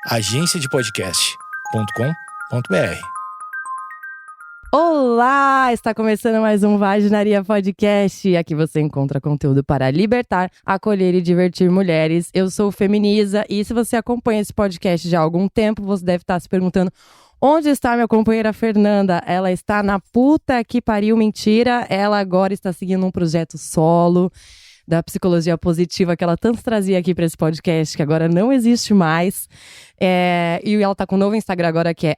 agenciadepodcast.com.br. Olá! Está começando mais um Vaginaria Podcast. Aqui você encontra conteúdo para libertar, acolher e divertir mulheres. Eu sou Feminiza e se você acompanha esse podcast já há algum tempo, você deve estar se perguntando: onde está minha companheira Fernanda? Ela está na puta que pariu, mentira. Ela agora está seguindo um projeto solo da psicologia positiva que ela tanto trazia aqui para esse podcast, que agora não existe mais. E ela tá com um novo Instagram agora, que é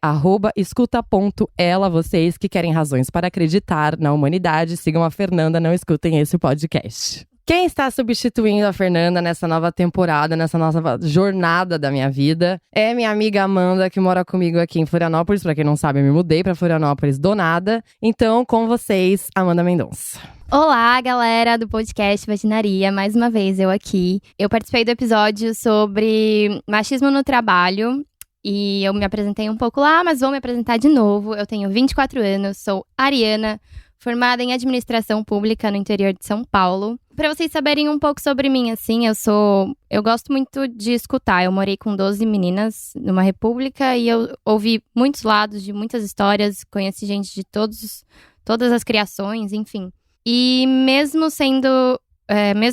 @escuta.ela. Vocês que querem razões para acreditar na humanidade, sigam a Fernanda, não escutem esse podcast. Quem está substituindo a Fernanda nessa nova temporada, nessa nova jornada da minha vida, é minha amiga Amanda, que mora comigo aqui em Florianópolis. Pra quem não sabe, eu me mudei pra Florianópolis do nada. Então, com vocês, Amanda Mendonça. Olá, galera do podcast Vaginaria, mais uma vez eu aqui. Eu participei do episódio sobre machismo no trabalho e eu me apresentei um pouco lá, mas vou me apresentar de novo. Eu tenho 24 anos, sou ariana, formada em administração pública no interior de São Paulo. Pra vocês saberem um pouco sobre mim, assim, eu gosto muito de escutar. Eu morei com 12 meninas numa república e eu ouvi muitos lados de muitas histórias, conheci gente de todas as criações, enfim. E mesmo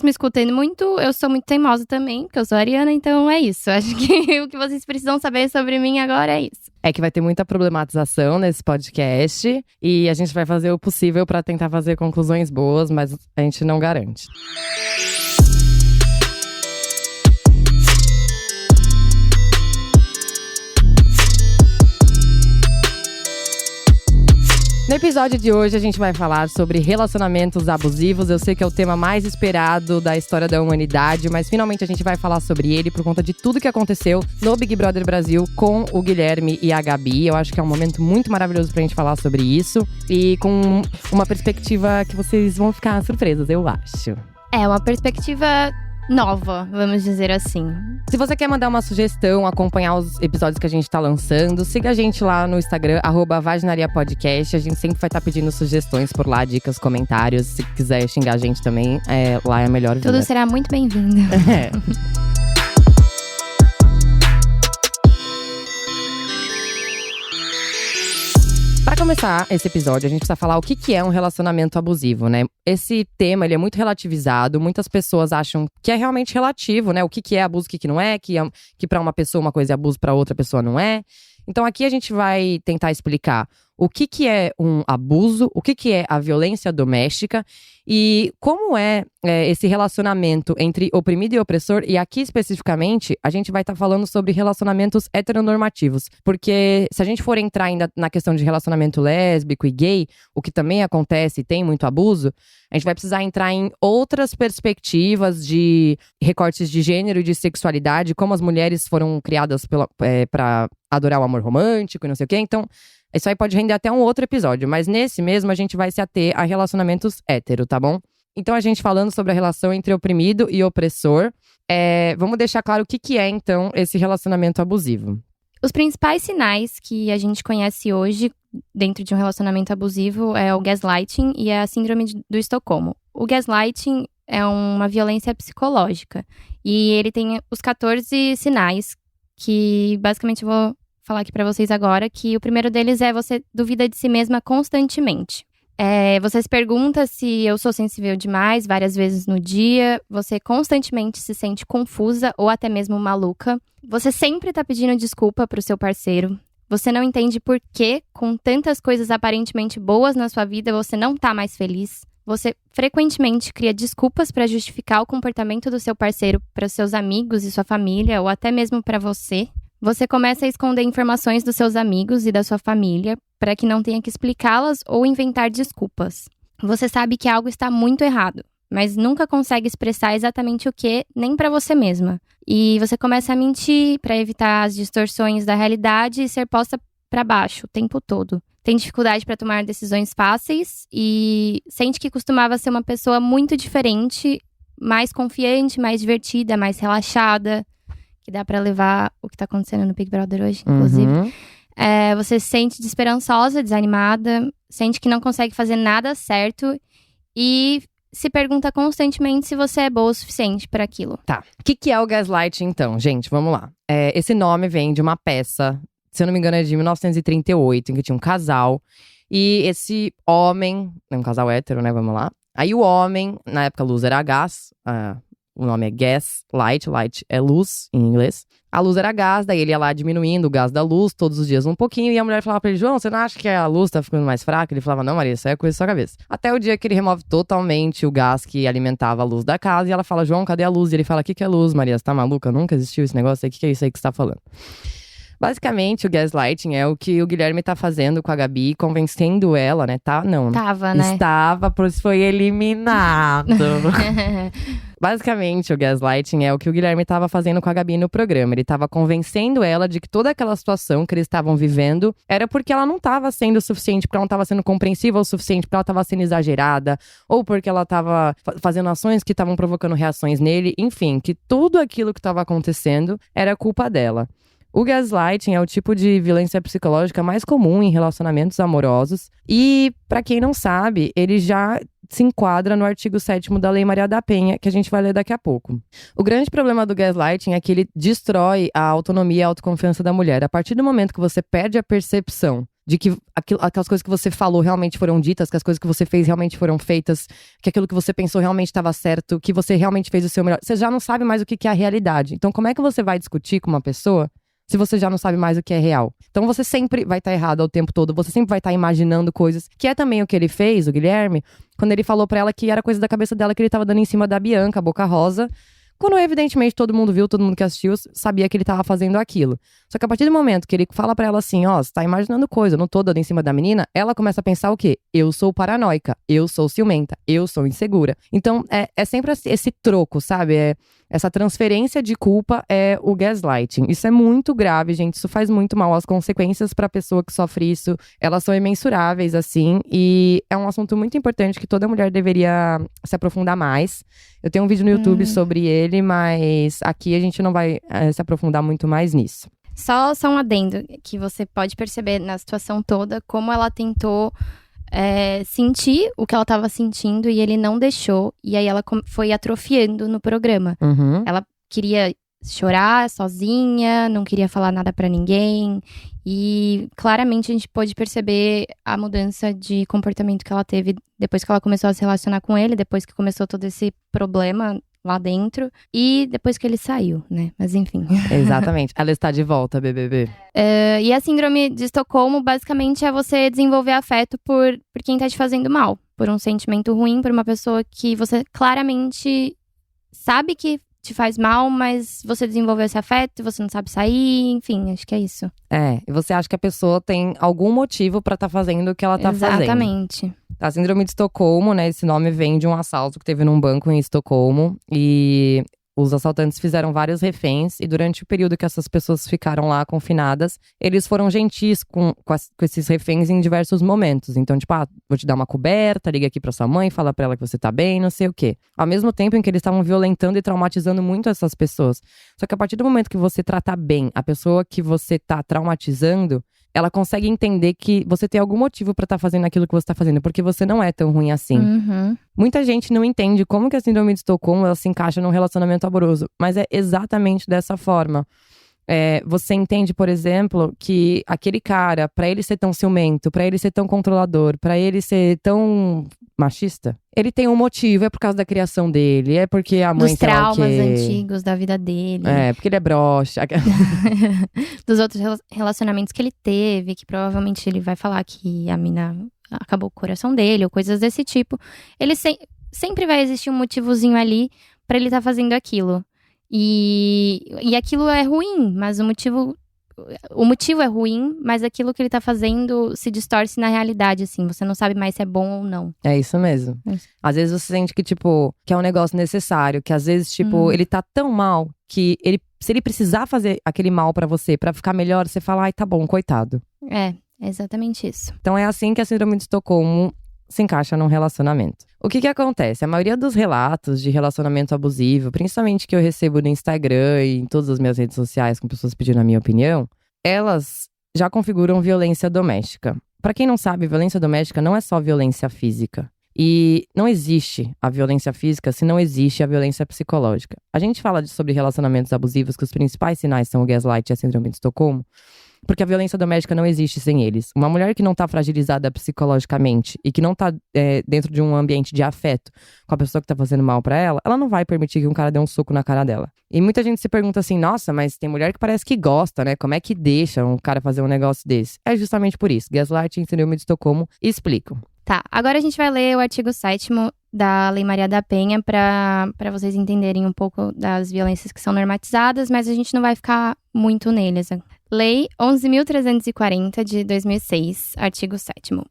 escutando muito, eu sou muito teimosa também, porque eu sou ariana, então é isso. Acho que o que vocês precisam saber sobre mim agora é isso. É que vai ter muita problematização nesse podcast e a gente vai fazer o possível para tentar fazer conclusões boas, mas a gente não garante. No episódio de hoje, a gente vai falar sobre relacionamentos abusivos. Eu sei que é o tema mais esperado da história da humanidade, mas finalmente a gente vai falar sobre ele por conta de tudo que aconteceu no Big Brother Brasil com o Guilherme e a Gabi. Eu acho que é um momento muito maravilhoso pra gente falar sobre isso e com uma perspectiva que vocês vão ficar surpresas, eu acho. É uma perspectiva nova, vamos dizer assim. Se você quer mandar uma sugestão, acompanhar os episódios que a gente tá lançando, siga a gente lá no Instagram, @vaginariapodcast. A gente sempre vai estar pedindo sugestões por lá, dicas, comentários. Se quiser xingar a gente também, lá é a melhor vida. Tudo será muito bem-vindo. Para começar esse episódio, a gente precisa falar o que é um relacionamento abusivo, né? Esse tema, ele é muito relativizado. Muitas pessoas acham que é realmente relativo, né? O que é abuso, o que não é. Que para uma pessoa uma coisa é abuso, para outra pessoa não é. Então aqui a gente vai tentar explicar o que é um abuso, o que é a violência doméstica e como é esse relacionamento entre oprimido e opressor. E aqui especificamente a gente vai estar falando sobre relacionamentos heteronormativos, porque se a gente for entrar ainda na questão de relacionamento lésbico e gay, o que também acontece e tem muito abuso, a gente vai precisar entrar em outras perspectivas de recortes de gênero e de sexualidade, como as mulheres foram criadas para adorar o amor romântico e não sei o quê. Então isso aí pode render até um outro episódio, mas nesse mesmo a gente vai se ater a relacionamentos hétero, tá bom? Então a gente falando sobre a relação entre oprimido e opressor, vamos deixar claro o que é então esse relacionamento abusivo. Os principais sinais que a gente conhece hoje dentro de um relacionamento abusivo é o gaslighting e a síndrome do Estocolmo. O gaslighting é uma violência psicológica e ele tem os 14 sinais que basicamente eu vou falar aqui pra vocês agora, que o primeiro deles é você duvida de si mesma constantemente. Você se pergunta se eu sou sensível demais várias vezes no dia, você constantemente se sente confusa ou até mesmo maluca, você sempre tá pedindo desculpa pro seu parceiro, você não entende por que, com tantas coisas aparentemente boas na sua vida, você não tá mais feliz, você frequentemente cria desculpas pra justificar o comportamento do seu parceiro para seus amigos e sua família ou até mesmo pra você. Você começa a esconder informações dos seus amigos e da sua família para que não tenha que explicá-las ou inventar desculpas. Você sabe que algo está muito errado, mas nunca consegue expressar exatamente o que, nem para você mesma. E você começa a mentir para evitar as distorções da realidade e ser posta para baixo o tempo todo. Tem dificuldade para tomar decisões fáceis e sente que costumava ser uma pessoa muito diferente, mais confiante, mais divertida, mais relaxada, que dá pra levar o que tá acontecendo no Big Brother hoje, inclusive. Você se sente desesperançosa, desanimada, sente que não consegue fazer nada certo e se pergunta constantemente se você é boa o suficiente para aquilo. Tá. O que é o gaslighting, então? Gente, vamos lá. Esse nome vem de uma peça, se eu não me engano, é de 1938, em que tinha um casal. E esse homem, é um casal hétero, né? Vamos lá. Aí o homem, na época a luz era gás, o nome é gas, light é luz em inglês. A luz era gás, daí ele ia lá diminuindo o gás da luz todos os dias um pouquinho. E a mulher falava pra ele, João, você não acha que a luz tá ficando mais fraca? Ele falava, não, Maria, isso é coisa da sua cabeça. Até o dia que ele remove totalmente o gás que alimentava a luz da casa. E ela fala, João, cadê a luz? E ele fala, o que é luz, Maria? Você tá maluca? Nunca existiu esse negócio aí? O que é isso aí que você tá falando? Basicamente, o gaslighting é o que o Guilherme tá fazendo com a Gabi, convencendo ela, né? Tava, né? Estava, pois foi eliminado. Basicamente, o gaslighting é o que o Guilherme estava fazendo com a Gabi no programa. Ele estava convencendo ela de que toda aquela situação que eles estavam vivendo era porque ela não estava sendo o suficiente, porque ela não estava sendo compreensiva o suficiente, porque ela estava sendo exagerada, ou porque ela estava fazendo ações que estavam provocando reações nele. Enfim, que tudo aquilo que estava acontecendo era culpa dela. O gaslighting é o tipo de violência psicológica mais comum em relacionamentos amorosos. E, pra quem não sabe, ele já se enquadra no artigo 7º da Lei Maria da Penha, que a gente vai ler daqui a pouco. O grande problema do gaslighting é que ele destrói a autonomia e a autoconfiança da mulher. A partir do momento que você perde a percepção de que aquelas coisas que você falou realmente foram ditas, que as coisas que você fez realmente foram feitas, que aquilo que você pensou realmente estava certo, que você realmente fez o seu melhor, você já não sabe mais o que é a realidade. Então, como é que você vai discutir com uma pessoa se você já não sabe mais o que é real? Então você sempre vai estar errado o tempo todo, você sempre vai estar imaginando coisas, que é também o que ele fez, o Guilherme, quando ele falou pra ela que era coisa da cabeça dela que ele tava dando em cima da Bianca, a Boca Rosa, quando evidentemente todo mundo viu, todo mundo que assistiu sabia que ele tava fazendo aquilo. Só que a partir do momento que ele fala pra ela assim, ó, você tá imaginando coisa, eu não tô dando em cima da menina, ela começa a pensar o quê? Eu sou paranoica, eu sou ciumenta, eu sou insegura. Então é sempre esse troco, sabe? Essa transferência de culpa é o gaslighting. Isso é muito grave, gente. Isso faz muito mal. As consequências para a pessoa que sofre isso, elas são imensuráveis, assim. E é um assunto muito importante que toda mulher deveria se aprofundar mais. Eu tenho um vídeo no YouTube sobre ele, mas aqui a gente não vai se aprofundar muito mais nisso. Só um adendo, que você pode perceber na situação toda como ela tentou sentir o que ela estava sentindo e ele não deixou. E aí ela foi atrofiando no programa. Uhum. Ela queria chorar sozinha, não queria falar nada pra ninguém. E claramente a gente pôde perceber a mudança de comportamento que ela teve depois que ela começou a se relacionar com ele, depois que começou todo esse problema lá dentro e depois que ele saiu, né? Mas enfim. Exatamente. Ela está de volta, BBB. E a síndrome de Estocolmo, basicamente, é você desenvolver afeto por quem tá te fazendo mal. Por um sentimento ruim, por uma pessoa que você claramente sabe que te faz mal, mas você desenvolveu esse afeto, você não sabe sair, enfim, acho que é isso. E você acha que a pessoa tem algum motivo pra estar fazendo o que ela tá fazendo. Exatamente. A síndrome de Estocolmo, né, esse nome vem de um assalto que teve num banco em Estocolmo. E os assaltantes fizeram vários reféns. E durante o período que essas pessoas ficaram lá confinadas, eles foram gentis com esses reféns em diversos momentos. Então, tipo, vou te dar uma coberta, liga aqui pra sua mãe, fala pra ela que você tá bem, não sei o quê. Ao mesmo tempo em que eles estavam violentando e traumatizando muito essas pessoas. Só que a partir do momento que você trata bem a pessoa que você tá traumatizando, ela consegue entender que você tem algum motivo pra estar fazendo aquilo que você tá fazendo, porque você não é tão ruim assim. Uhum. Muita gente não entende como que a síndrome de Estocolmo ela se encaixa num relacionamento amoroso, mas é exatamente dessa forma. Você entende, por exemplo, que aquele cara, pra ele ser tão ciumento, pra ele ser tão controlador, pra ele ser tão machista, ele tem um motivo, é por causa da criação dele, é porque a mãe... Dos traumas antigos da vida dele. Porque ele é broxa. Dos outros relacionamentos que ele teve, que provavelmente ele vai falar que a mina acabou com o coração dele, ou coisas desse tipo. Ele sempre vai existir um motivozinho ali pra ele estar fazendo aquilo. E aquilo é ruim, mas o motivo é ruim, mas aquilo que ele tá fazendo se distorce na realidade, assim. Você não sabe mais se é bom ou não. É isso mesmo. Às vezes você sente que, tipo, que é um negócio necessário, que às vezes, tipo, ele tá tão mal que se ele precisar fazer aquele mal pra você, pra ficar melhor, você fala, ai, tá bom, coitado. É exatamente isso. Então é assim que a síndrome de Estocolmo se encaixa num relacionamento. O que acontece? A maioria dos relatos de relacionamento abusivo, principalmente que eu recebo no Instagram e em todas as minhas redes sociais com pessoas pedindo a minha opinião, elas já configuram violência doméstica. Pra quem não sabe, violência doméstica não é só violência física. E não existe a violência física se não existe a violência psicológica. A gente fala sobre relacionamentos abusivos, que os principais sinais são o gaslight e a síndrome de Estocolmo, porque a violência doméstica não existe sem eles. Uma mulher que não tá fragilizada psicologicamente e que não tá dentro de um ambiente de afeto com a pessoa que tá fazendo mal pra ela, ela não vai permitir que um cara dê um soco na cara dela. E muita gente se pergunta assim, nossa, mas tem mulher que parece que gosta, né? Como é que deixa um cara fazer um negócio desse? É justamente por isso. Gaslight e síndrome de Estocolmo explicam. Tá, agora a gente vai ler o artigo 7º da Lei Maria da Penha para vocês entenderem um pouco das violências que são normatizadas, mas a gente não vai ficar muito neles. Lei 11.340 de 2006, artigo 7º.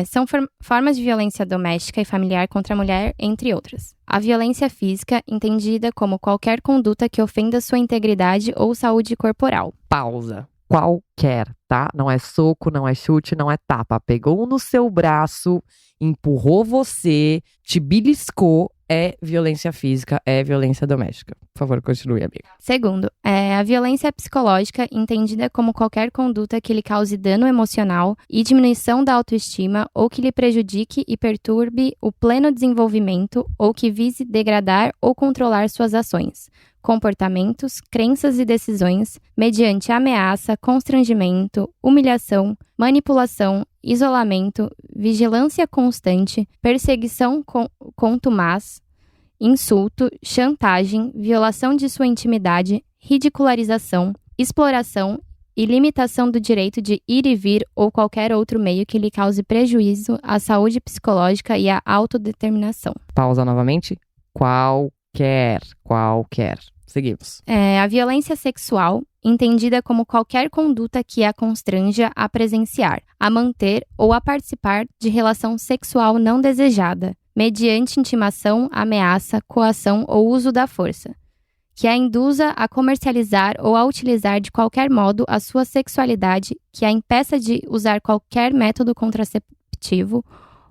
São formas de violência doméstica e familiar contra a mulher, entre outras. A violência física, entendida como qualquer conduta que ofenda sua integridade ou saúde corporal. Pausa. Qualquer, tá? Não é soco, não é chute, não é tapa. Pegou no seu braço, empurrou você, te beliscou, é violência física, é violência doméstica. Por favor, continue, amiga. Segundo, a violência psicológica, entendida como qualquer conduta que lhe cause dano emocional e diminuição da autoestima ou que lhe prejudique e perturbe o pleno desenvolvimento ou que vise degradar ou controlar suas ações, comportamentos, crenças e decisões, mediante ameaça, constrangimento, humilhação, manipulação, isolamento, vigilância constante, perseguição contumaz, insulto, chantagem, violação de sua intimidade, ridicularização, exploração e limitação do direito de ir e vir ou qualquer outro meio que lhe cause prejuízo à saúde psicológica e à autodeterminação. Pausa novamente. Qualquer. Seguimos. A violência sexual, entendida como qualquer conduta que a constranja a presenciar, a manter ou a participar de relação sexual não desejada, mediante intimação, ameaça, coação ou uso da força, que a induza a comercializar ou a utilizar de qualquer modo a sua sexualidade, que a impeça de usar qualquer método contraceptivo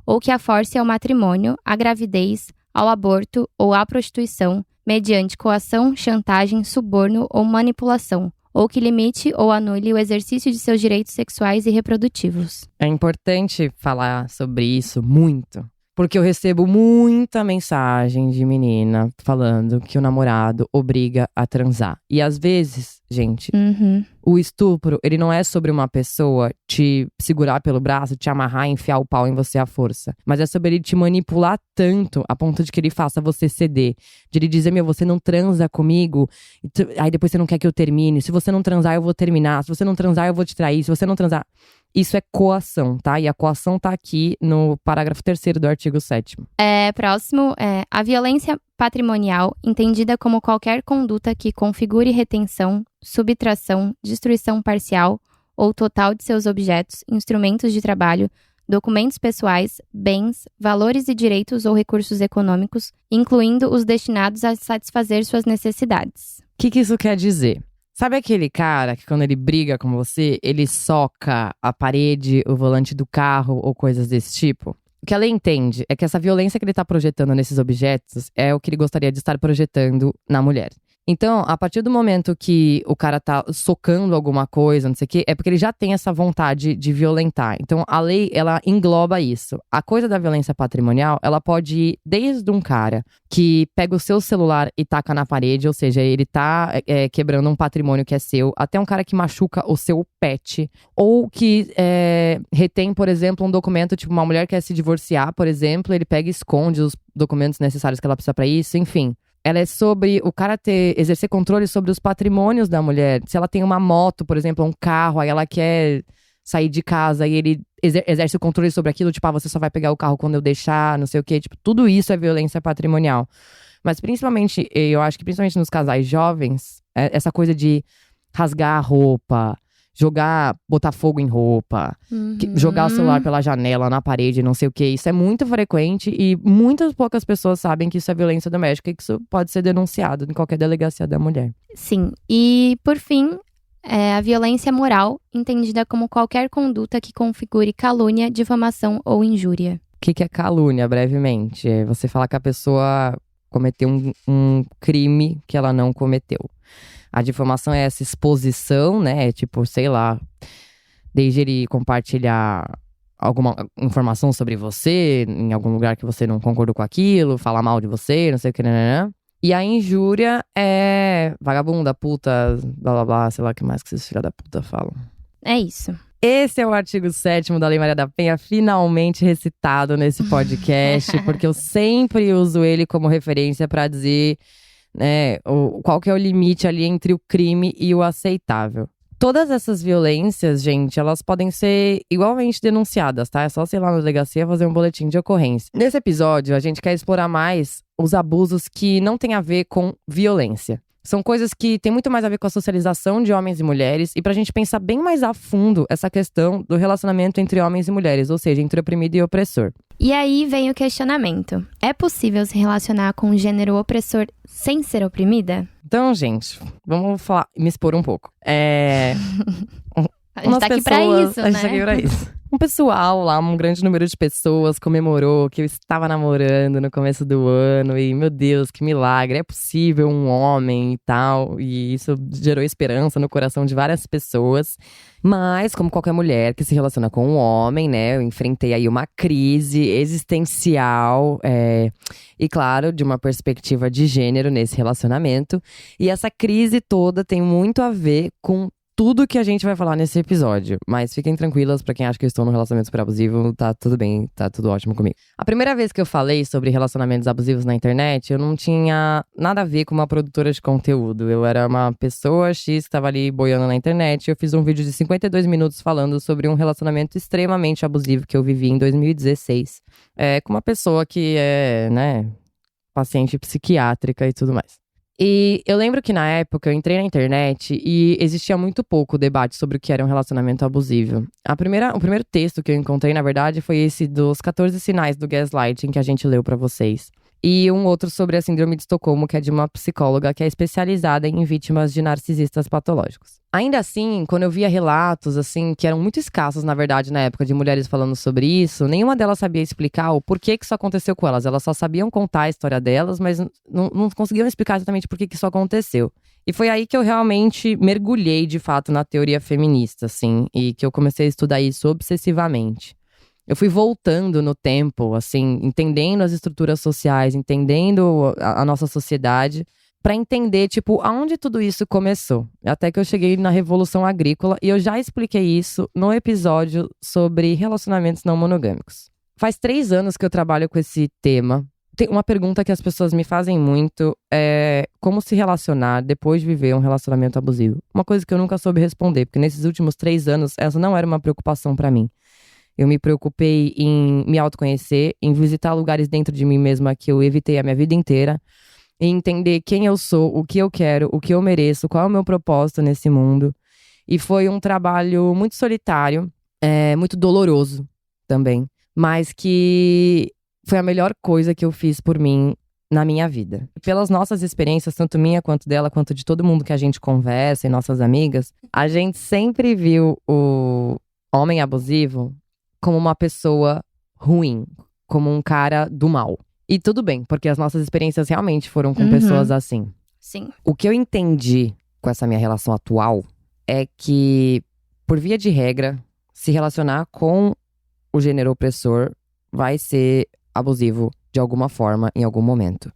ou que a force ao matrimônio, à gravidez, ao aborto ou à prostituição, mediante coação, chantagem, suborno ou manipulação, ou que limite ou anule o exercício de seus direitos sexuais e reprodutivos. É importante falar sobre isso muito, porque eu recebo muita mensagem de menina falando que o namorado obriga a transar. E às vezes, gente, o estupro, ele não é sobre uma pessoa te segurar pelo braço, te amarrar e enfiar o pau em você à força. Mas é sobre ele te manipular tanto a ponto de que ele faça você ceder. De ele dizer, você não transa comigo, aí depois você não quer que eu termine. Se você não transar, eu vou terminar. Se você não transar, eu vou te trair. Se você não transar… Isso é coação, tá? E a coação tá aqui no parágrafo 3º do artigo 7º. Próximo, a violência patrimonial, entendida como qualquer conduta que configure retenção, subtração, destruição parcial ou total de seus objetos, instrumentos de trabalho, documentos pessoais, bens, valores e direitos ou recursos econômicos, incluindo os destinados a satisfazer suas necessidades. O que isso quer dizer? Sabe aquele cara que quando ele briga com você, ele soca a parede, o volante do carro ou coisas desse tipo? O que a lei entende é que essa violência que ele está projetando nesses objetos é o que ele gostaria de estar projetando na mulher. Então, a partir do momento que o cara tá socando alguma coisa, não sei o quê, é porque ele já tem essa vontade de violentar. Então, a lei, ela engloba isso. A coisa da violência patrimonial, ela pode ir desde um cara que pega o seu celular e taca na parede, ou seja, ele tá quebrando um patrimônio que é seu, até um cara que machuca o seu pet, ou que retém, por exemplo, um documento, tipo, uma mulher quer se divorciar, por exemplo, ele pega e esconde os documentos necessários que ela precisa pra isso, enfim. Ela é sobre o cara exercer controle sobre os patrimônios da mulher. Se ela tem uma moto, por exemplo, um carro, aí ela quer sair de casa e ele exerce o controle sobre aquilo, tipo, você só vai pegar o carro quando eu deixar, não sei o quê. Tipo, tudo isso é violência patrimonial. Mas principalmente, eu acho que principalmente nos casais jovens, essa coisa de rasgar a roupa, botar fogo em roupa, jogar o celular pela janela, na parede, não sei o que. Isso é muito frequente e muitas poucas pessoas sabem que isso é violência doméstica e que isso pode ser denunciado em qualquer delegacia da mulher. Sim, e por fim, a violência moral, entendida como qualquer conduta que configure calúnia, difamação ou injúria. O que é calúnia, brevemente? É você falar que a pessoa cometeu um crime que ela não cometeu. A difamação é essa exposição, né? Tipo, sei lá, desde ele compartilhar alguma informação sobre você, em algum lugar que você não concordou com aquilo, falar mal de você, não sei o que, né? E a injúria é vagabunda, puta, blá blá blá, sei lá o que mais que esses filha da puta falam. É isso. Esse é o artigo 7º da Lei Maria da Penha, finalmente recitado nesse podcast, porque eu sempre uso ele como referência pra dizer, né, qual que é o limite ali entre o crime e o aceitável. Todas essas violências, gente, elas podem ser igualmente denunciadas, tá? É só você ir lá na delegacia fazer um boletim de ocorrência. Nesse episódio, a gente quer explorar mais os abusos que não têm a ver com violência. São coisas que têm muito mais a ver com a socialização de homens e mulheres e pra gente pensar bem mais a fundo essa questão do relacionamento entre homens e mulheres, ou seja, entre oprimido e opressor. E aí vem o questionamento. É possível se relacionar com um gênero opressor sem ser oprimida? Então, gente, vamos falar, me expor um pouco. A gente tá aqui pra isso, né? A gente tá aqui pra isso. Um pessoal lá, um grande número de pessoas comemorou que eu estava namorando no começo do ano. E, meu Deus, que milagre, é possível um homem e tal. E isso gerou esperança no coração de várias pessoas. Mas, como qualquer mulher que se relaciona com um homem, né? Eu enfrentei aí uma crise existencial. E, claro, de uma perspectiva de gênero nesse relacionamento. E essa crise toda tem muito a ver com tudo que a gente vai falar nesse episódio. Mas fiquem tranquilas, pra quem acha que eu estou num relacionamento super abusivo, tá tudo bem, tá tudo ótimo comigo. A primeira vez que eu falei sobre relacionamentos abusivos na internet, eu não tinha nada a ver com uma produtora de conteúdo. Eu era uma pessoa X que tava ali boiando na internet. Eu fiz um vídeo de 52 minutos falando sobre um relacionamento extremamente abusivo que eu vivi em 2016. Com uma pessoa que é, né, paciente psiquiátrica e tudo mais. E eu lembro que na época eu entrei na internet e existia muito pouco debate sobre o que era um relacionamento abusivo. O primeiro texto que eu encontrei, na verdade, foi esse dos 14 sinais do gaslighting que a gente leu pra vocês. E um outro sobre a síndrome de Estocolmo, que é de uma psicóloga que é especializada em vítimas de narcisistas patológicos. Ainda assim, quando eu via relatos, assim, que eram muito escassos, na verdade, na época, de mulheres falando sobre isso, nenhuma delas sabia explicar o porquê que isso aconteceu com elas. Elas só sabiam contar a história delas, mas não conseguiam explicar exatamente por que isso aconteceu. E foi aí que eu realmente mergulhei, de fato, na teoria feminista, assim, e que eu comecei a estudar isso obsessivamente. Eu fui voltando no tempo, assim, entendendo as estruturas sociais, entendendo a nossa sociedade, pra entender, tipo, aonde tudo isso começou. Até que eu cheguei na Revolução Agrícola e eu já expliquei isso no episódio sobre relacionamentos não monogâmicos. Faz 3 anos que eu trabalho com esse tema. Tem uma pergunta que as pessoas me fazem muito é como se relacionar depois de viver um relacionamento abusivo. Uma coisa que eu nunca soube responder, porque nesses últimos 3 anos essa não era uma preocupação pra mim. Eu me preocupei em me autoconhecer, em visitar lugares dentro de mim mesma que eu evitei a minha vida inteira, em entender quem eu sou, o que eu quero, o que eu mereço, qual é o meu propósito nesse mundo. E foi um trabalho muito solitário, muito doloroso também, mas que foi a melhor coisa que eu fiz por mim na minha vida. Pelas nossas experiências, tanto minha quanto dela, quanto de todo mundo que a gente conversa e nossas amigas, a gente sempre viu o homem abusivo como uma pessoa ruim, como um cara do mal. E tudo bem, porque as nossas experiências realmente foram com pessoas assim. Sim. O que eu entendi com essa minha relação atual é que, por via de regra, se relacionar com o gênero opressor vai ser abusivo de alguma forma, em algum momento.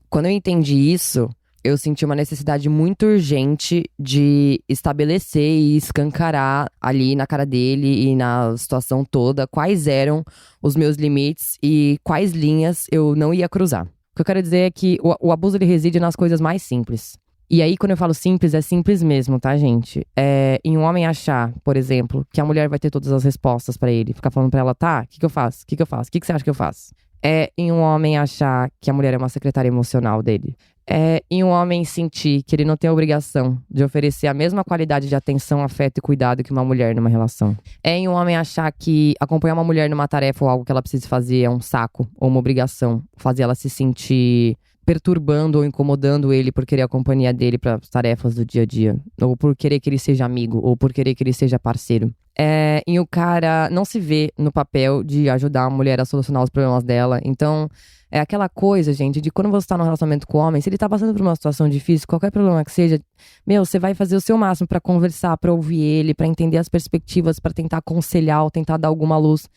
Quando eu entendi isso, eu senti uma necessidade muito urgente de estabelecer e escancarar ali na cara dele e na situação toda quais eram os meus limites e quais linhas eu não ia cruzar. O que eu quero dizer é que o abuso ele reside nas coisas mais simples. E aí, quando eu falo simples, é simples mesmo, tá, gente? Em um homem achar, por exemplo, que a mulher vai ter todas as respostas pra ele. Ficar falando pra ela, tá, o que eu faço? O que eu faço? O que você acha que eu faço? Em um homem achar que a mulher é uma secretária emocional dele. Em um homem sentir que ele não tem a obrigação de oferecer a mesma qualidade de atenção, afeto e cuidado que uma mulher numa relação. Em um homem achar que acompanhar uma mulher numa tarefa ou algo que ela precisa fazer é um saco ou uma obrigação. Fazer ela se sentir perturbando ou incomodando ele por querer a companhia dele para as tarefas do dia a dia. Ou por querer que ele seja amigo, ou por querer que ele seja parceiro. E o cara não se vê no papel de ajudar a mulher a solucionar os problemas dela. Então, é aquela coisa, gente, de quando você tá num relacionamento com o homem, se ele tá passando por uma situação difícil, qualquer problema que seja, você vai fazer o seu máximo pra conversar, pra ouvir ele, pra entender as perspectivas, pra tentar aconselhar ou tentar dar alguma luz.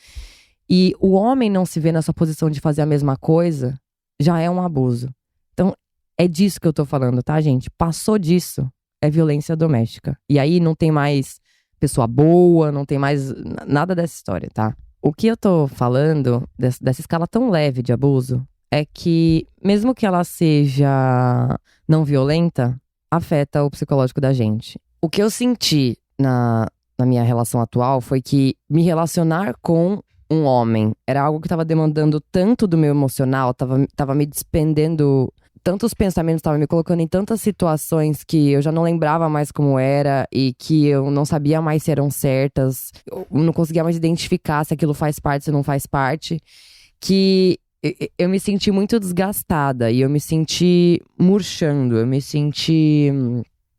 E o homem não se vê nessa posição de fazer a mesma coisa, já é um abuso. Então, é disso que eu tô falando, tá, gente? Passou disso, é violência doméstica. E aí não tem mais pessoa boa, não tem mais nada dessa história, tá? O que eu tô falando, dessa escala tão leve de abuso, é que, mesmo que ela seja não violenta, afeta o psicológico da gente. O que eu senti na minha relação atual foi que me relacionar com um homem era algo que tava demandando tanto do meu emocional, tava me despendendo tantos pensamentos, tava me colocando em tantas situações que eu já não lembrava mais como era e que eu não sabia mais se eram certas, eu não conseguia mais identificar se aquilo faz parte, se não faz parte, que eu me senti muito desgastada e eu me senti murchando, eu me senti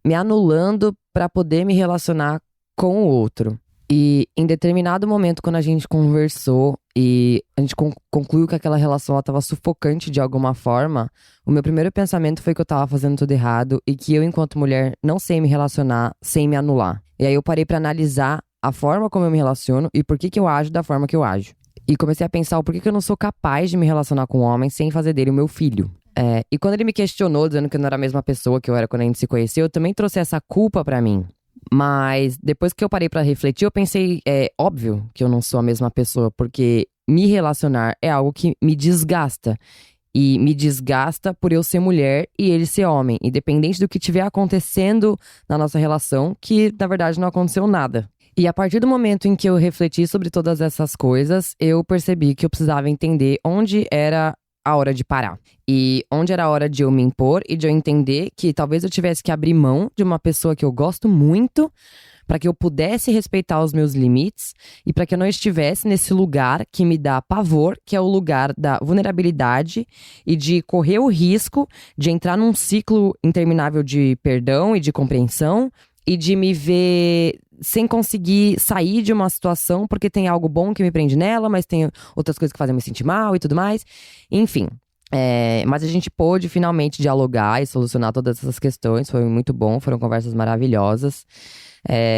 me anulando pra poder me relacionar com o outro. E em determinado momento, quando a gente conversou e a gente concluiu que aquela relação estava sufocante de alguma forma, o meu primeiro pensamento foi que eu tava fazendo tudo errado e que eu, enquanto mulher, não sei me relacionar sem me anular. E aí eu parei pra analisar a forma como eu me relaciono e por que eu ajo da forma que eu ajo. E comecei a pensar o porquê que eu não sou capaz de me relacionar com um homem sem fazer dele o meu filho. E quando ele me questionou, dizendo que eu não era a mesma pessoa que eu era quando a gente se conheceu, eu também trouxe essa culpa pra mim. Mas depois que eu parei pra refletir, eu pensei, é óbvio que eu não sou a mesma pessoa, porque me relacionar é algo que me desgasta. E me desgasta por eu ser mulher e ele ser homem, independente do que estiver acontecendo na nossa relação, que na verdade não aconteceu nada. E a partir do momento em que eu refleti sobre todas essas coisas, eu percebi que eu precisava entender onde era a hora de parar. E onde era a hora de eu me impor e de eu entender que talvez eu tivesse que abrir mão de uma pessoa que eu gosto muito para que eu pudesse respeitar os meus limites e para que eu não estivesse nesse lugar que me dá pavor, que é o lugar da vulnerabilidade e de correr o risco de entrar num ciclo interminável de perdão e de compreensão e de me ver sem conseguir sair de uma situação porque tem algo bom que me prende nela, mas tem outras coisas que fazem me sentir mal e tudo mais. Enfim. Mas a gente pôde finalmente dialogar e solucionar todas essas questões. Foi muito bom, foram conversas maravilhosas.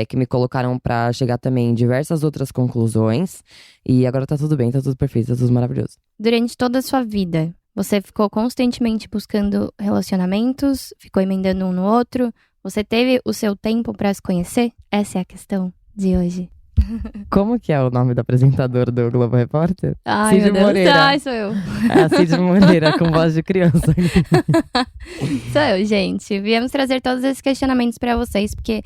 Que me colocaram pra chegar também em diversas outras conclusões. E agora tá tudo bem, tá tudo perfeito, tá tudo maravilhoso. Durante toda a sua vida, você ficou constantemente buscando relacionamentos, ficou emendando um no outro. Você teve o seu tempo pra se conhecer? Essa é a questão de hoje. Como que é o nome do apresentador do Globo Repórter? Ai, Cid meu Deus. Moreira. Ai, sou eu. É a Cid Moreira, com voz de criança. Sou eu, gente. Viemos trazer todos esses questionamentos pra vocês, porque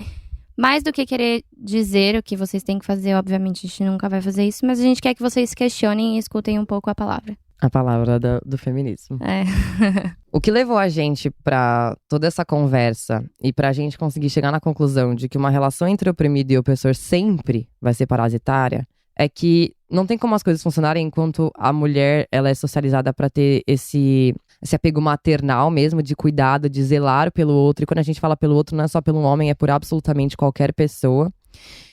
mais do que querer dizer o que vocês têm que fazer, obviamente a gente nunca vai fazer isso, mas a gente quer que vocês questionem e escutem um pouco a palavra. A palavra do feminismo. O que levou a gente pra toda essa conversa e pra gente conseguir chegar na conclusão de que uma relação entre oprimido e opressor sempre vai ser parasitária é que não tem como as coisas funcionarem enquanto a mulher ela é socializada pra ter esse apego maternal mesmo, de cuidado, de zelar pelo outro. E quando a gente fala pelo outro, não é só pelo homem, é por absolutamente qualquer pessoa.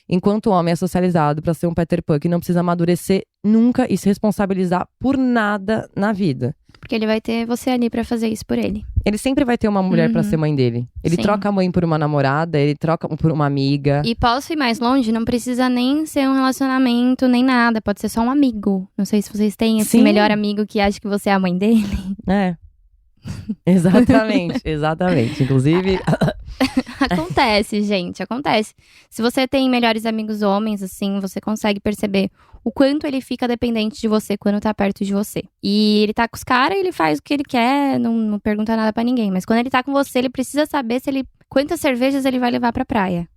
Enquanto o homem é socializado pra ser um Peter Pan que não precisa amadurecer nunca e se responsabilizar por nada na vida. Porque ele vai ter você ali pra fazer isso por ele. Ele sempre vai ter uma mulher pra ser mãe dele. Ele Sim. troca a mãe por uma namorada, ele troca por uma amiga. E posso ir mais longe? Não precisa nem ser um relacionamento, nem nada. Pode ser só um amigo. Não sei se vocês têm esse Sim. melhor amigo que acha que você é a mãe dele. Exatamente, exatamente. Inclusive... Acontece, gente, acontece. Se você tem melhores amigos homens, assim, você consegue perceber o quanto ele fica dependente de você quando tá perto de você. E ele tá com os caras, ele faz o que ele quer, não pergunta nada pra ninguém. Mas quando ele tá com você, ele precisa saber quantas cervejas ele vai levar pra praia.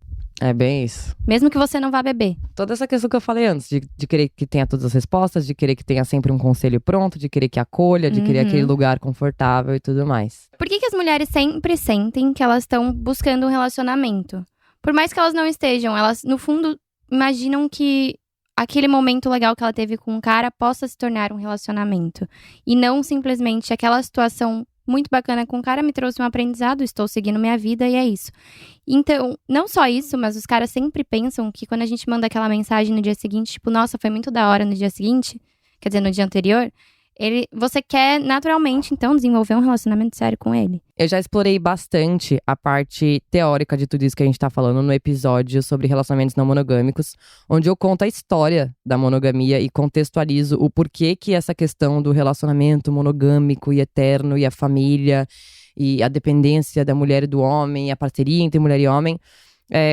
É bem isso. Mesmo que você não vá beber. Toda essa questão que eu falei antes, de querer que tenha todas as respostas, de querer que tenha sempre um conselho pronto, de querer que acolha, de querer aquele lugar confortável e tudo mais. Por que as mulheres sempre sentem que elas estão buscando um relacionamento? Por mais que elas não estejam, elas, no fundo, imaginam que aquele momento legal que ela teve com um cara possa se tornar um relacionamento. E não simplesmente aquela situação muito bacana com o cara, me trouxe um aprendizado, estou seguindo minha vida e é isso. Então, não só isso, mas os caras sempre pensam que quando a gente manda aquela mensagem no dia seguinte, tipo, nossa, foi muito da hora no dia seguinte, quer dizer, no dia anterior, você quer naturalmente, então, desenvolver um relacionamento sério com ele. Eu já explorei bastante a parte teórica de tudo isso que a gente tá falando no episódio sobre relacionamentos não monogâmicos, onde eu conto a história da monogamia e contextualizo o porquê que essa questão do relacionamento monogâmico e eterno e a família e a dependência da mulher e do homem, a parceria entre mulher e homem,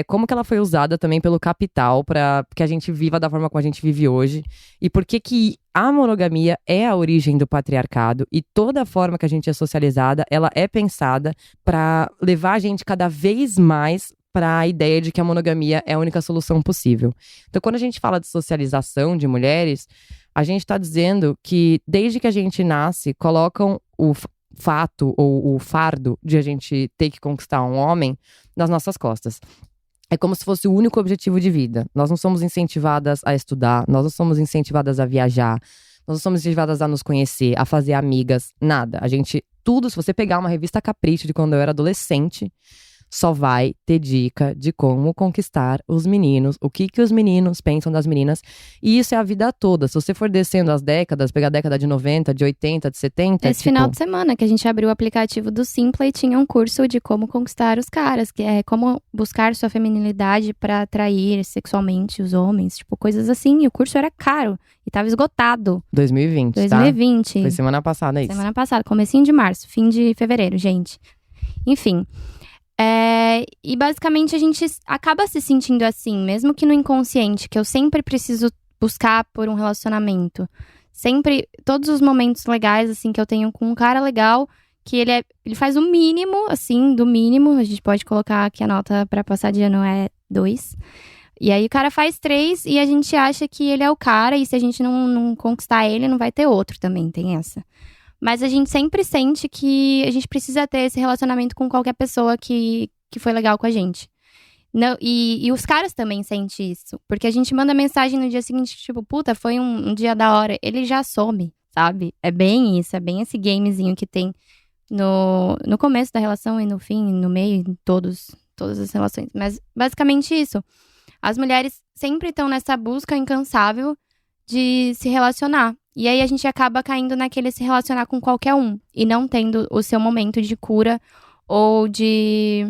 como que ela foi usada também pelo capital para que a gente viva da forma como a gente vive hoje. E por que a monogamia é a origem do patriarcado e toda a forma que a gente é socializada, ela é pensada para levar a gente cada vez mais para a ideia de que a monogamia é a única solução possível. Então, quando a gente fala de socialização de mulheres, a gente está dizendo que desde que a gente nasce, colocam o fato ou o fardo de a gente ter que conquistar um homem nas nossas costas. É como se fosse o único objetivo de vida. Nós não somos incentivadas a estudar, nós não somos incentivadas a viajar, nós não somos incentivadas a nos conhecer, a fazer amigas, nada. Tudo, se você pegar uma revista Capricho de quando eu era adolescente, só vai ter dica de como conquistar os meninos, o que os meninos pensam das meninas. E isso é a vida toda. Se você for descendo as décadas, pegar a década de 90, de 80, de 70… Esse final de semana que a gente abriu o aplicativo do Simpla e tinha um curso de como conquistar os caras, que é como buscar sua feminilidade pra atrair sexualmente os homens, tipo, coisas assim. E o curso era caro e tava esgotado. 2020, 2020. Tá? Foi semana passada isso. Semana passada, comecinho de março, fim de fevereiro, gente. Enfim… e basicamente a gente acaba se sentindo assim, mesmo que no inconsciente, que eu sempre preciso buscar por um relacionamento. Sempre, todos os momentos legais, assim, que eu tenho com um cara legal, que ele faz o mínimo, assim, do mínimo. A gente pode colocar que a nota pra passar de ano é 2. E aí o cara faz 3 e a gente acha que ele é o cara, e se a gente não conquistar ele, não vai ter outro também, tem essa. Mas a gente sempre sente que a gente precisa ter esse relacionamento com qualquer pessoa que foi legal com a gente. Não, e os caras também sentem isso. Porque a gente manda mensagem no dia seguinte, tipo, puta, foi um dia da hora. Ele já some, sabe? É bem isso, é bem esse gamezinho que tem no começo da relação e no fim, no meio, em todas as relações. Mas basicamente isso. As mulheres sempre estão nessa busca incansável de se relacionar. E aí a gente acaba caindo naquele se relacionar com qualquer um. E não tendo o seu momento de cura ou de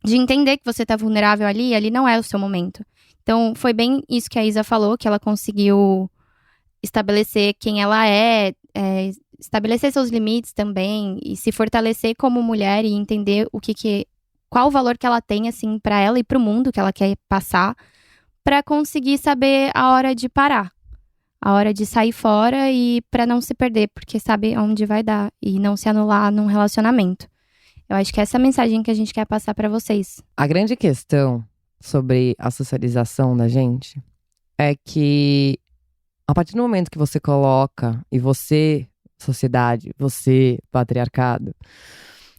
entender que você tá vulnerável ali. E ali não é o seu momento. Então foi bem isso que a Isa falou. Que ela conseguiu estabelecer quem ela estabelecer seus limites também. E se fortalecer como mulher e entender qual o valor que ela tem, assim, pra ela e pro mundo que ela quer passar. Pra conseguir saber a hora de parar. A hora de sair fora e pra não se perder, porque sabe onde vai dar e não se anular num relacionamento. Eu acho que essa é a mensagem que a gente quer passar pra vocês. A grande questão sobre a socialização da gente é que a partir do momento que você coloca, e você, sociedade, você, patriarcado,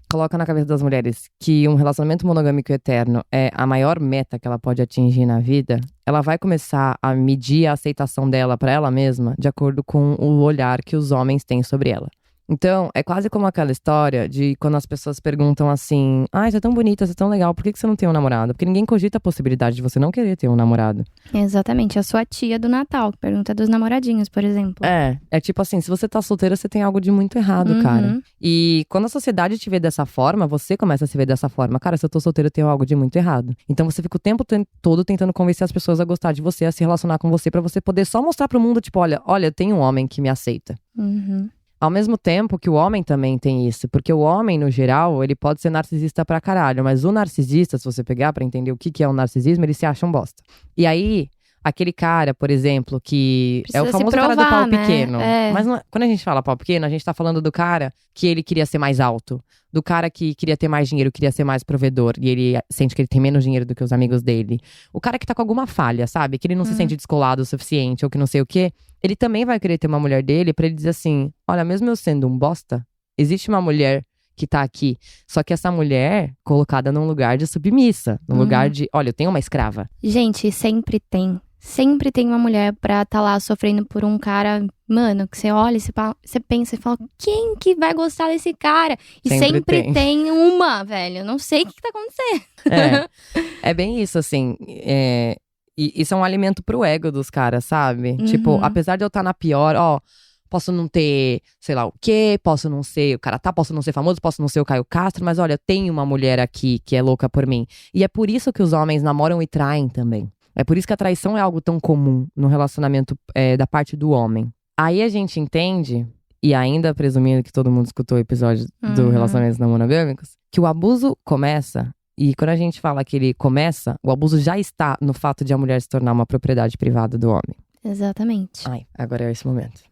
coloca na cabeça das mulheres que um relacionamento monogâmico eterno é a maior meta que ela pode atingir na vida, ela vai começar a medir a aceitação dela pra ela mesma de acordo com o olhar que os homens têm sobre ela. Então, é quase como aquela história de quando as pessoas perguntam assim: ai, você é tão bonita, você é tão legal, por que você não tem um namorado? Porque ninguém cogita a possibilidade de você não querer ter um namorado. Exatamente, a sua tia do Natal, que pergunta dos namoradinhos, por exemplo. É tipo assim, se você tá solteira, você tem algo de muito errado, cara. E quando a sociedade te vê dessa forma, você começa a se ver dessa forma. Cara, se eu tô solteira, eu tenho algo de muito errado. Então você fica o tempo todo tentando convencer as pessoas a gostar de você, a se relacionar com você, pra você poder só mostrar pro mundo, tipo, olha, eu tenho um homem que me aceita. Ao mesmo tempo que o homem também tem isso. Porque o homem, no geral, ele pode ser narcisista pra caralho. Mas o narcisista, se você pegar pra entender o que é o narcisismo, ele se acha um bosta. E aí, aquele cara, por exemplo, que precisa é o famoso provar, cara do pau né? pequeno. É. Mas quando a gente fala pau pequeno, a gente tá falando do cara que ele queria ser mais alto. Do cara que queria ter mais dinheiro, queria ser mais provedor. E ele sente que ele tem menos dinheiro do que os amigos dele. O cara que tá com alguma falha, sabe? Que ele não se sente descolado o suficiente, ou que não sei o quê. Ele também vai querer ter uma mulher dele pra ele dizer assim: olha, mesmo eu sendo um bosta, existe uma mulher que tá aqui. Só que essa mulher colocada num lugar de submissa. Num lugar de, olha, eu tenho uma escrava. Gente, sempre tem. sempre tem uma mulher pra tá lá sofrendo por um cara, mano, que você olha, você pensa e fala, quem que vai gostar desse cara? E sempre tem uma, velho. Eu não sei o que tá acontecendo. É bem isso, assim. E isso é um alimento pro ego dos caras, sabe? Tipo, apesar de eu estar na pior, ó, posso não ter, sei lá o quê, posso não ser o cara posso não ser famoso, posso não ser o Caio Castro, mas olha, tem uma mulher aqui que é louca por mim. E é por isso que os homens namoram e traem também. É por isso que a traição é algo tão comum no relacionamento da parte do homem. Aí a gente entende, e ainda presumindo que todo mundo escutou o episódio do Relacionamentos Não Monogâmicos, que o abuso começa, e quando a gente fala que ele começa, o abuso já está no fato de a mulher se tornar uma propriedade privada do homem. Exatamente. Ai, agora é esse momento.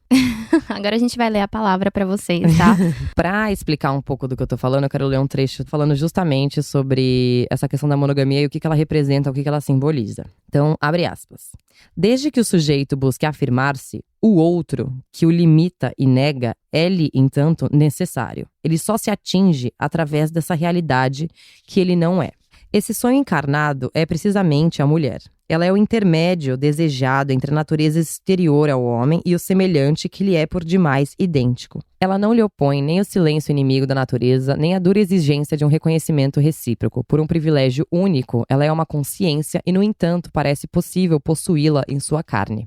Agora a gente vai ler a palavra pra vocês, tá? Pra explicar um pouco do que eu tô falando, eu quero ler um trecho falando justamente sobre essa questão da monogamia e o que ela representa, o que ela simboliza. Então, abre aspas. Desde que o sujeito busque afirmar-se, o outro, que o limita e nega, é-lhe, entanto, necessário. Ele só se atinge através dessa realidade que ele não é. Esse sonho encarnado é precisamente a mulher. Ela é o intermédio desejado entre a natureza exterior ao homem e o semelhante que lhe é por demais idêntico. Ela não lhe opõe nem o silêncio inimigo da natureza, nem a dura exigência de um reconhecimento recíproco. Por um privilégio único, ela é uma consciência e, no entanto, parece possível possuí-la em sua carne.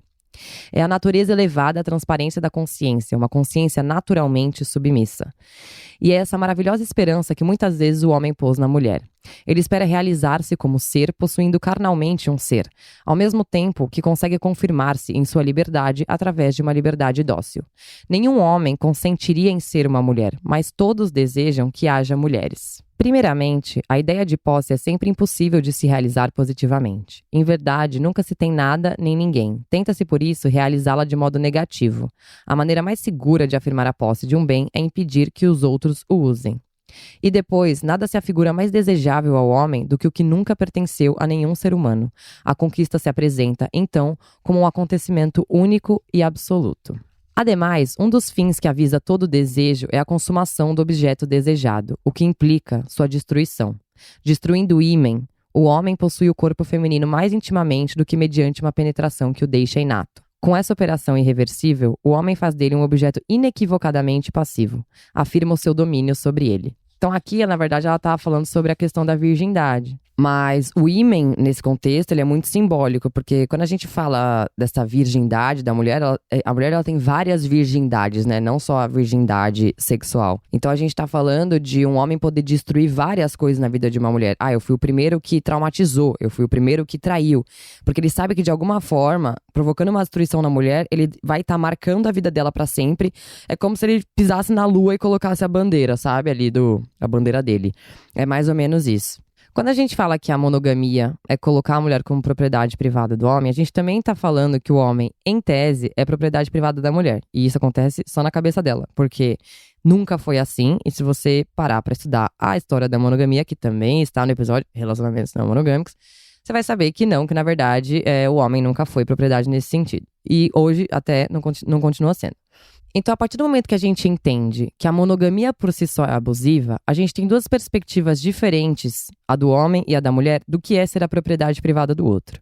É a natureza elevada à transparência da consciência, uma consciência naturalmente submissa. E é essa maravilhosa esperança que muitas vezes o homem pôs na mulher. Ele espera realizar-se como ser, possuindo carnalmente um ser, ao mesmo tempo que consegue confirmar-se em sua liberdade através de uma liberdade dócil. Nenhum homem consentiria em ser uma mulher, mas todos desejam que haja mulheres. Primeiramente, a ideia de posse é sempre impossível de se realizar positivamente. Em verdade, nunca se tem nada nem ninguém. Tenta-se, por isso, realizá-la de modo negativo. A maneira mais segura de afirmar a posse de um bem é impedir que os outros o usem. E depois, nada se afigura mais desejável ao homem do que o que nunca pertenceu a nenhum ser humano. A conquista se apresenta, então, como um acontecimento único e absoluto. Ademais, um dos fins que avisa todo desejo é a consumação do objeto desejado, o que implica sua destruição. Destruindo o ímen, o homem possui o corpo feminino mais intimamente do que mediante uma penetração que o deixa inato. Com essa operação irreversível, o homem faz dele um objeto inequivocadamente passivo, afirma o seu domínio sobre ele. Então aqui, na verdade, ela estava falando sobre a questão da virgindade. Mas o ímen, nesse contexto, ele é muito simbólico, porque quando a gente fala dessa virgindade da mulher, a mulher ela tem várias virgindades, né? Não só a virgindade sexual. Então a gente tá falando de um homem poder destruir várias coisas na vida de uma mulher. Ah, eu fui o primeiro que traumatizou, eu fui o primeiro que traiu. Porque ele sabe que de alguma forma, provocando uma destruição na mulher, ele vai estar marcando a vida dela pra sempre. É como se ele pisasse na lua e colocasse a bandeira, sabe? Ali a bandeira dele. É mais ou menos isso. Quando a gente fala que a monogamia é colocar a mulher como propriedade privada do homem, a gente também tá falando que o homem, em tese, é propriedade privada da mulher. E isso acontece só na cabeça dela, porque nunca foi assim. E se você parar pra estudar a história da monogamia, que também está no episódio Relacionamentos Não Monogâmicos, você vai saber que não, que na verdade o homem nunca foi propriedade nesse sentido. E hoje até não continua sendo. Então, a partir do momento que a gente entende que a monogamia por si só é abusiva, a gente tem duas perspectivas diferentes, a do homem e a da mulher, do que é ser a propriedade privada do outro.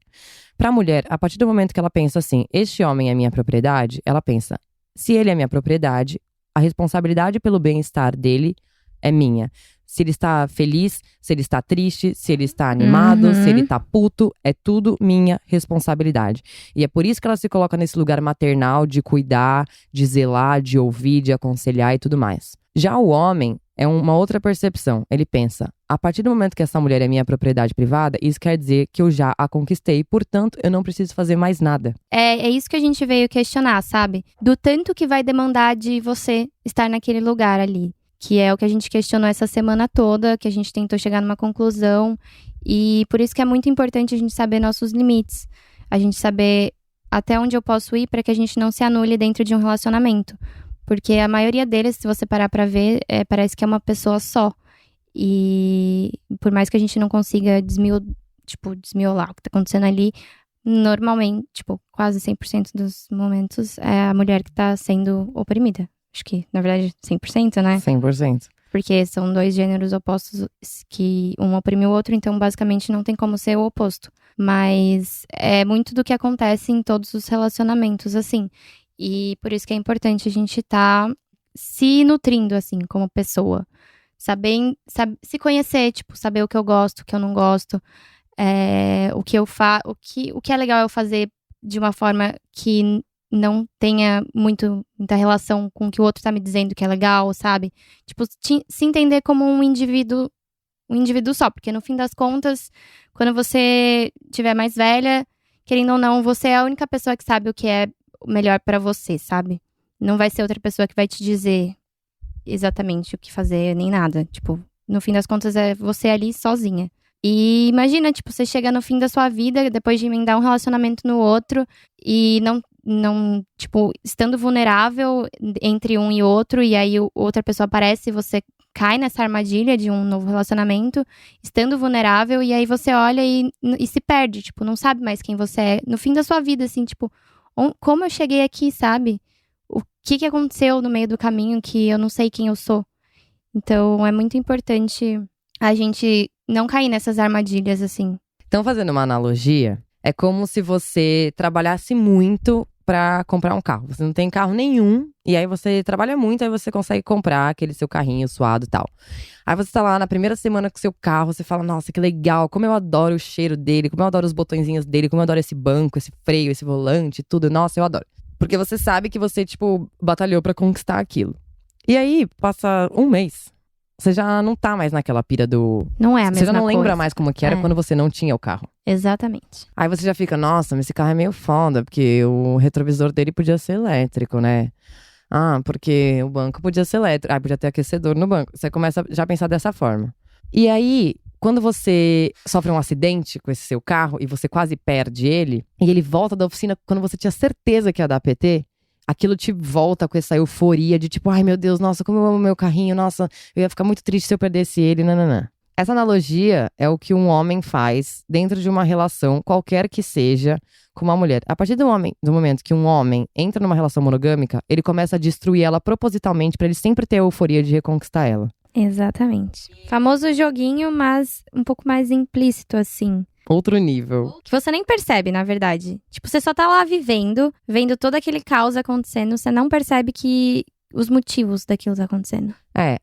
Para a mulher, a partir do momento que ela pensa assim, este homem é minha propriedade, ela pensa, se ele é minha propriedade, a responsabilidade pelo bem-estar dele é minha. Se ele está feliz, se ele está triste, se ele está animado, se ele está puto, é tudo minha responsabilidade. E é por isso que ela se coloca nesse lugar maternal de cuidar, de zelar, de ouvir, de aconselhar e tudo mais. Já o homem é uma outra percepção. Ele pensa, a partir do momento que essa mulher é minha propriedade privada, isso quer dizer que eu já a conquistei, portanto, eu não preciso fazer mais nada. É isso que a gente veio questionar, sabe? Do tanto que vai demandar de você estar naquele lugar ali. Que é o que a gente questionou essa semana toda, que a gente tentou chegar numa conclusão. E por isso que é muito importante a gente saber nossos limites. A gente saber até onde eu posso ir para que a gente não se anule dentro de um relacionamento. Porque a maioria deles, se você parar pra ver, parece que é uma pessoa só. E por mais que a gente não consiga desmiolar o que tá acontecendo ali, normalmente, quase 100% dos momentos, é a mulher que tá sendo oprimida. Acho que, na verdade, 100%, né? 100%. Porque são dois gêneros opostos que um oprime o outro, então basicamente não tem como ser o oposto. Mas é muito do que acontece em todos os relacionamentos, assim. E por isso que é importante a gente estar se nutrindo, assim, como pessoa. Saber se conhecer, tipo, saber o que eu gosto, o que eu não gosto. O que eu faço, o que é legal eu fazer de uma forma que não tenha muita relação com o que o outro tá me dizendo que é legal, sabe? Tipo, se entender como um indivíduo só, porque no fim das contas, quando você tiver mais velha, querendo ou não, você é a única pessoa que sabe o que é o melhor pra você, sabe? Não vai ser outra pessoa que vai te dizer exatamente o que fazer, nem nada. Tipo, no fim das contas, é você ali sozinha. E imagina, tipo, você chega no fim da sua vida, depois de emendar um relacionamento no outro, e não, tipo, estando vulnerável entre um e outro, e aí outra pessoa aparece e você cai nessa armadilha de um novo relacionamento, estando vulnerável, e aí você olha e se perde, tipo, não sabe mais quem você é. No fim da sua vida, assim, tipo, como eu cheguei aqui, sabe? O que aconteceu no meio do caminho que eu não sei quem eu sou. Então, é muito importante a gente não cair nessas armadilhas, assim. Então, fazendo uma analogia, é como se você trabalhasse muito pra comprar um carro. Você não tem carro nenhum, e aí você trabalha muito, aí você consegue comprar aquele seu carrinho suado e tal. Aí você tá lá na primeira semana com o seu carro, você fala, nossa, que legal, como eu adoro o cheiro dele, como eu adoro os botõezinhos dele, como eu adoro esse banco, esse freio, esse volante, tudo. Nossa, eu adoro. Porque você sabe que você, tipo, batalhou pra conquistar aquilo. E aí, passa um mês. Você já não tá mais naquela pira do... Não é a mesma Você já não lembra coisa. mais como que era quando você não tinha o carro. Exatamente. Aí você já fica, nossa, mas esse carro é meio foda, porque o retrovisor dele podia ser elétrico, né? Ah, porque o banco podia ser elétrico. Ah, podia ter aquecedor no banco. Você começa já a pensar dessa forma. E aí, quando você sofre um acidente com esse seu carro e você quase perde ele, e ele volta da oficina quando você tinha certeza que ia dar PT, aquilo te volta com essa euforia de tipo, ai meu Deus, nossa, como eu amo meu carrinho, nossa, eu ia ficar muito triste se eu perdesse ele, nananã. Essa analogia é o que um homem faz dentro de uma relação, qualquer que seja, com uma mulher. A partir do momento que um homem entra numa relação monogâmica, ele começa a destruir ela propositalmente pra ele sempre ter a euforia de reconquistar ela. Exatamente. Famoso joguinho, mas um pouco mais implícito, assim. Outro nível. Que você nem percebe, na verdade. Tipo, você só tá lá vivendo, vendo todo aquele caos acontecendo, você não percebe que os motivos daquilo tá acontecendo.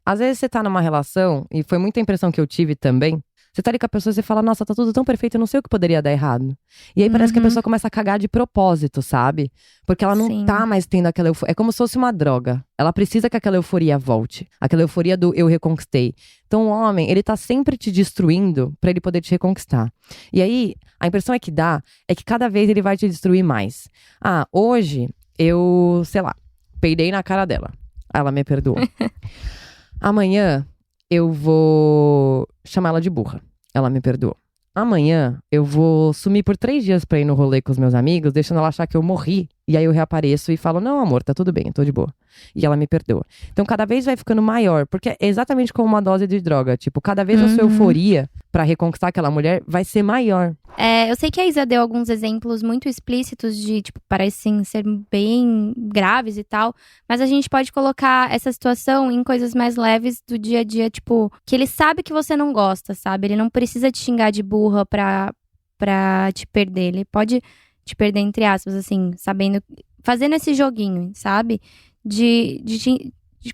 Às vezes você tá numa relação, e foi muita impressão que eu tive também, você tá ali com a pessoa e você fala, nossa, tá tudo tão perfeito, eu não sei o que poderia dar errado. E aí parece que a pessoa começa a cagar de propósito, sabe? Porque ela não Sim. tá mais tendo aquela euforia. É como se fosse uma droga. Ela precisa que aquela euforia volte. Aquela euforia do eu reconquistei. Então o homem, ele tá sempre te destruindo pra ele poder te reconquistar. E aí, a impressão que dá é que cada vez ele vai te destruir mais. Ah, hoje eu, sei lá, peidei na cara dela. Ela me perdoou. Amanhã eu vou chamar ela de burra. Ela me perdoou. Amanhã eu vou sumir por 3 dias pra ir no rolê com os meus amigos, deixando ela achar que eu morri. E aí eu reapareço e falo, não, amor, tá tudo bem, eu tô de boa. E ela me perdoa. Então cada vez vai ficando maior, porque é exatamente como uma dose de droga. Tipo, cada vez a sua euforia pra reconquistar aquela mulher vai ser maior. Eu sei que a Isa deu alguns exemplos muito explícitos de, tipo, parecem ser bem graves e tal, mas a gente pode colocar essa situação em coisas mais leves do dia a dia, tipo, que ele sabe que você não gosta, sabe? Ele não precisa te xingar de burra pra te perder. Ele pode te perder, entre aspas, assim, sabendo, fazendo esse joguinho, sabe? De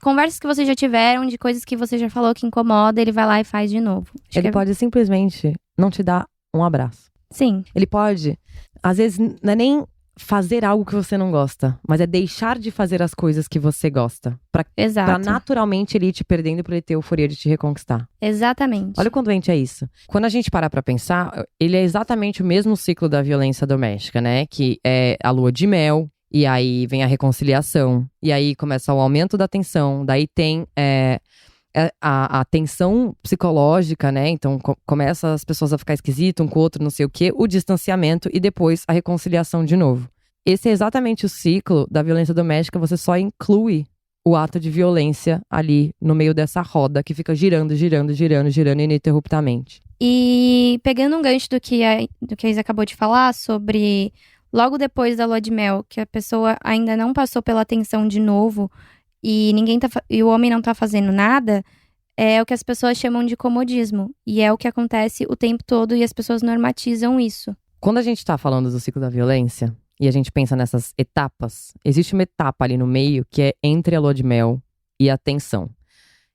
conversas que vocês já tiveram, de coisas que você já falou que incomoda, ele vai lá e faz de novo. Ele pode simplesmente não te dar um abraço. Sim. Ele pode, às vezes, não é nem fazer algo que você não gosta, mas é deixar de fazer as coisas que você gosta. Exato. Pra naturalmente ele ir te perdendo pra ele ter euforia de te reconquistar. Exatamente. Olha o quão doente é isso. Quando a gente para pra pensar, ele é exatamente o mesmo ciclo da violência doméstica, né? Que é a lua de mel, e aí vem a reconciliação, e aí começa o aumento da tensão, daí tem a tensão psicológica, né? Então começa as pessoas a ficar esquisitas um com o outro, não sei o quê, o distanciamento e depois a reconciliação de novo. Esse é exatamente o ciclo da violência doméstica, você só inclui o ato de violência ali no meio dessa roda que fica girando ininterruptamente. E pegando um gancho do que a Isa acabou de falar sobre logo depois da lua de mel, que a pessoa ainda não passou pela tensão de novo e e o homem não tá fazendo nada, é o que as pessoas chamam de comodismo. E é o que acontece o tempo todo e as pessoas normatizam isso. Quando a gente tá falando do ciclo da violência e a gente pensa nessas etapas, existe uma etapa ali no meio que é entre a lua de mel e a tensão.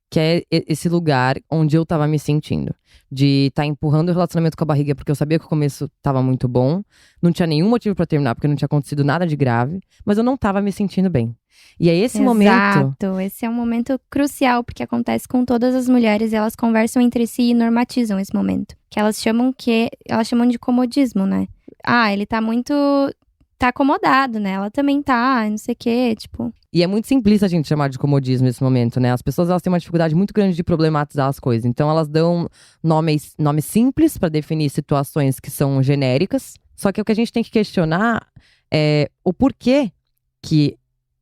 Que é esse lugar onde eu tava me sentindo. De estar empurrando o relacionamento com a barriga porque eu sabia que o começo tava muito bom. Não tinha nenhum motivo pra terminar porque não tinha acontecido nada de grave. Mas eu não tava me sentindo bem. E é esse momento… Exato, esse é um momento crucial, porque acontece com todas as mulheres e elas conversam entre si e normatizam esse momento. Que elas chamam de comodismo, né? Ah, ele tá acomodado, né? Ela também tá, não sei o quê, tipo… E é muito simplista a gente chamar de comodismo nesse momento, né? As pessoas, elas têm uma dificuldade muito grande de problematizar as coisas. Então, elas dão nomes simples pra definir situações que são genéricas. Só que o que a gente tem que questionar é o porquê que